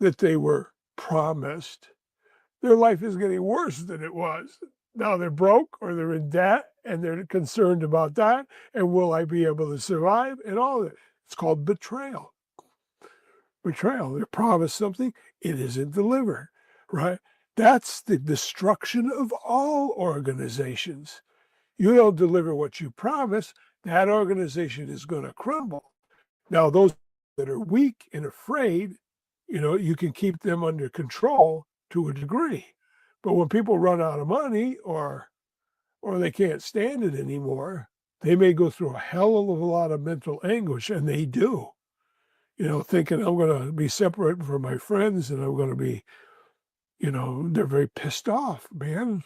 that they were promised, their life is getting worse than it was. Now they're broke or they're in debt and they're concerned about that. And will I be able to survive? And all of it. It's called betrayal. Betrayal. They're promised something, it isn't delivered, right? That's the destruction of all organizations. You don't deliver what you promise, that organization is going to crumble. Now, those that are weak and afraid, you can keep them under control to a degree. But when people run out of money or they can't stand it anymore, they may go through a hell of a lot of mental anguish, and they do. Thinking I'm going to be separate from my friends and I'm going to be, they're very pissed off, man. You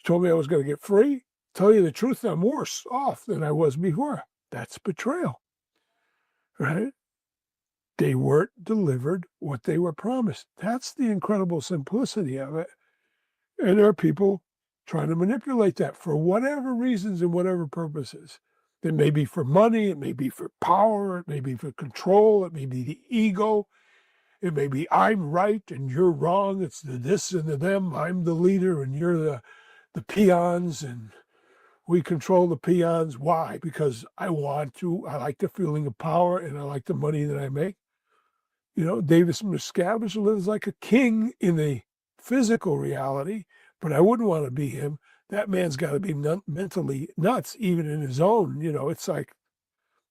told me I was going to get free. Tell you the truth, I'm worse off than I was before. That's betrayal, right? They weren't delivered what they were promised. That's the incredible simplicity of it. And there are people trying to manipulate that for whatever reasons and whatever purposes. It may be for money, it may be for power, it may be for control, it may be the ego, it may be I'm right and you're wrong, it's the this and the them, I'm the leader and you're the peons, and we control the peons. Why? Because I want to, I like the feeling of power and I like the money that I make. Davis Miscavige lives like a king in the physical reality, but I wouldn't want to be him. That man's got to be mentally nuts, even in his own. It's like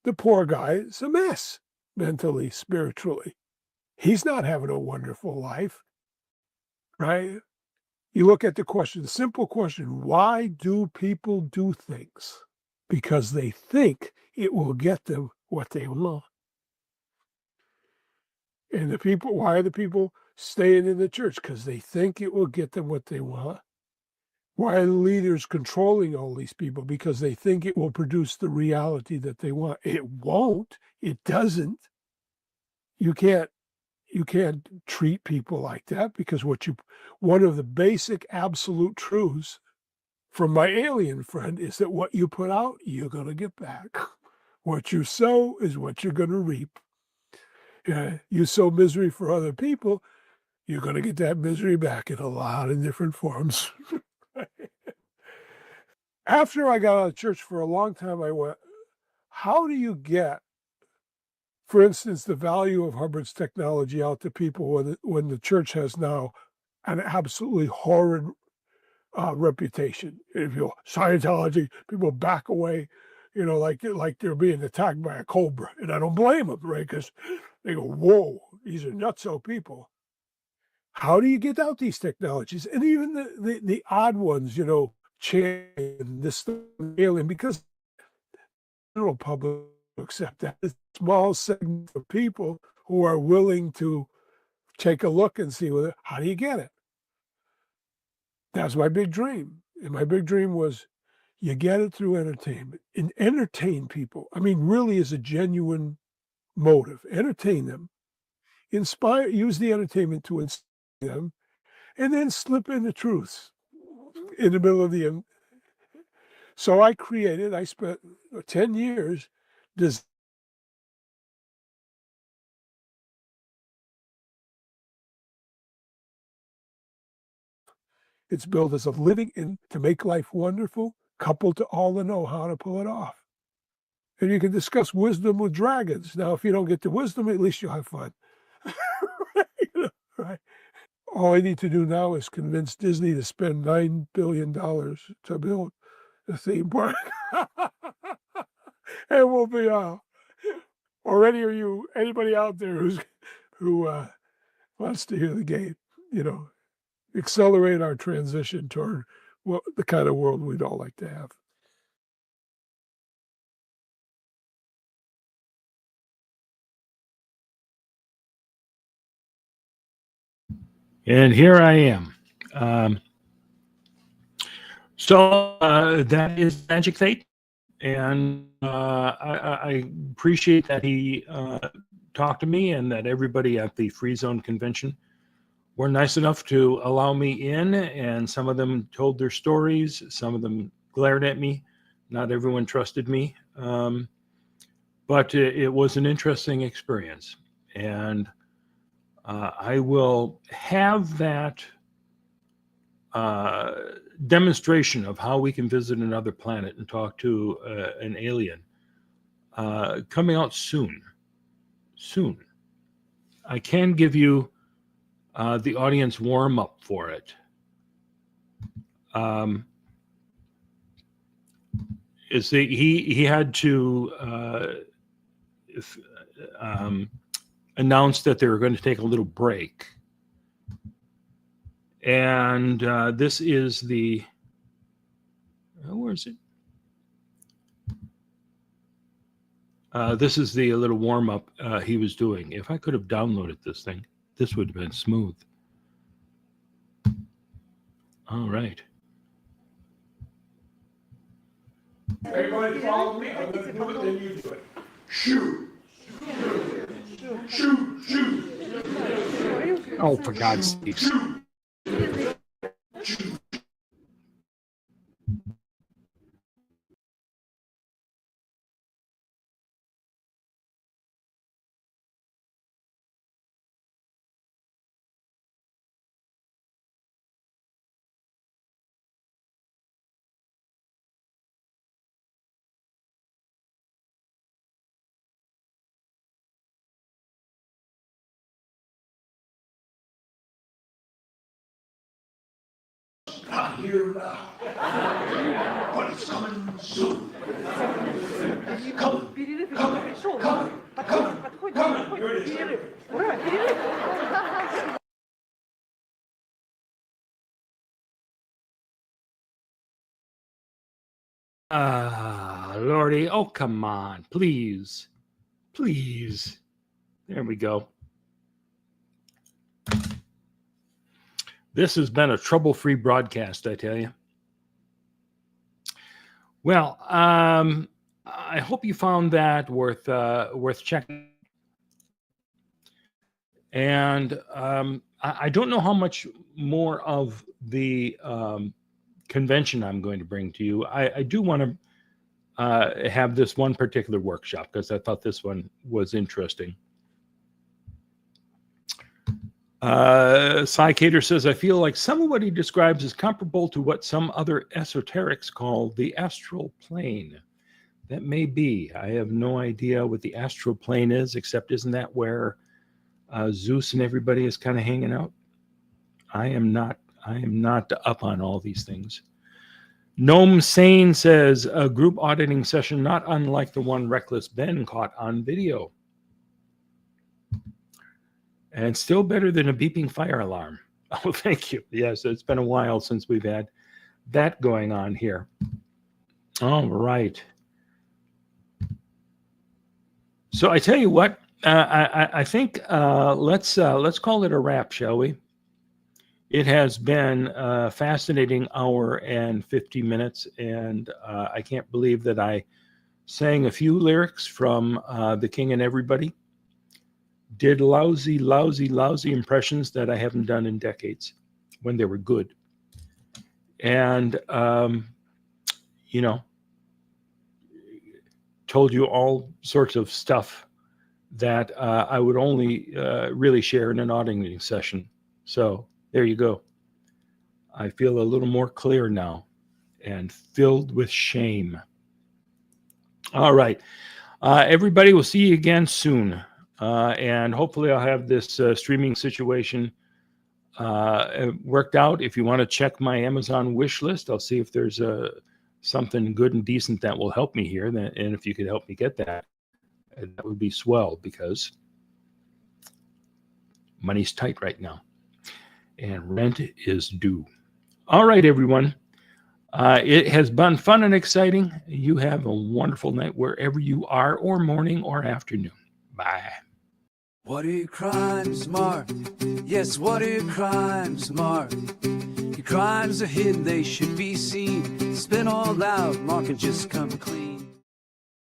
the poor guy is a mess, mentally, spiritually. He's not having a wonderful life, right? You look at the simple question, why do people do things? Because they think it will get them what they want. And why are the people staying in the church? Because they think it will get them what they want. Why are the leaders controlling all these people? Because they think it will produce the reality that they want. It won't. It doesn't. You can't treat people like that, because one of the basic absolute truths from my alien friend is that what you put out, you're going to get back. What you sow is what you're going to reap. You sow misery for other people, you're going to get that misery back in a lot of different forms. After I got out of church for a long time, I went, how do you get, for instance, the value of Hubbard's technology out to people when the church has now an absolutely horrid reputation? If Scientology, people back away, like they're being attacked by a cobra, and I don't blame them, right? Because they go, whoa, these are nutso people. How do you get out these technologies? And even the odd ones, Chan, this alien, because the general public accept that. It's a small segment of people who are willing to take a look and see how do you get it? That's my big dream. And my big dream was you get it through entertainment, and entertain people. I mean, really is a genuine motive. Entertain them, inspire, use the entertainment to inspire them, and then slip in the truths in the middle of the. So I spent 10 years It's billed as a living in to make life wonderful, coupled to all the know-how to pull it off. And you can discuss wisdom with dragons. Now, if you don't get the wisdom, at least you'll have fun. Right? All I need to do now is convince Disney to spend $9 billion to build a theme park. And we'll be or anybody out there who wants to hear the game, accelerate our transition toward the kind of world we'd all like to have. And here I am. So that is Magic Fate. And I appreciate that he talked to me and that everybody at the freezone convention were nice enough to allow me in. And some of them told their stories. Some of them glared at me. Not everyone trusted me. But it was an interesting experience. And I will have that demonstration of how we can visit another planet and talk to an alien coming out soon. I can give you the audience warm up for it. He had to announced that they were going to take a little break. And this is the, where is it? This is the little warm-up he was doing. If I could have downloaded this thing, this would have been smooth. All right. Everybody follow me. I'm going to do it, then you do it. Shoot. Shoot, shoot. Oh, for God's sakes. Not here now. But it's coming soon. Coming. Here it is. Lordy. Oh, come on. Please. There we go. This has been a trouble-free broadcast, I tell you. Well, I hope you found that worth checking. And I don't know how much more of the convention I'm going to bring to you. I do want to have this one particular workshop because I thought this one was interesting. Psychater says, I feel like some of what he describes is comparable to what some other esoterics call the astral plane. That may be. I have no idea what the astral plane is, except isn't that where Zeus and everybody is kind of hanging out? I am not up on all these things. Gnome Sane says, a group auditing session not unlike the one Reckless Ben caught on video. And still better than a beeping fire alarm. Oh, thank you. Yes, it's been a while since we've had that going on here. All right. So I tell you what, I think let's call it a wrap, shall we? It has been a fascinating hour and 50 minutes, and I can't believe that I sang a few lyrics from The King and Everybody. Did lousy impressions that I haven't done in decades when they were good. And, told you all sorts of stuff that I would only really share in an auditing session. So there you go. I feel a little more clear now and filled with shame. All right. Everybody, will see you again soon. And hopefully I'll have this streaming situation worked out. If you want to check my Amazon wish list, I'll see if there's something good and decent that will help me here. And if you could help me get that, that would be swell, because money's tight right now and rent is due. All right, everyone. It has been fun and exciting. You have a wonderful night wherever you are, or morning or afternoon. Bye. What are your crimes, Mark? Yes, what are your crimes, Mark? Your crimes are hidden, they should be seen. Spin all out, Mark, and just come clean.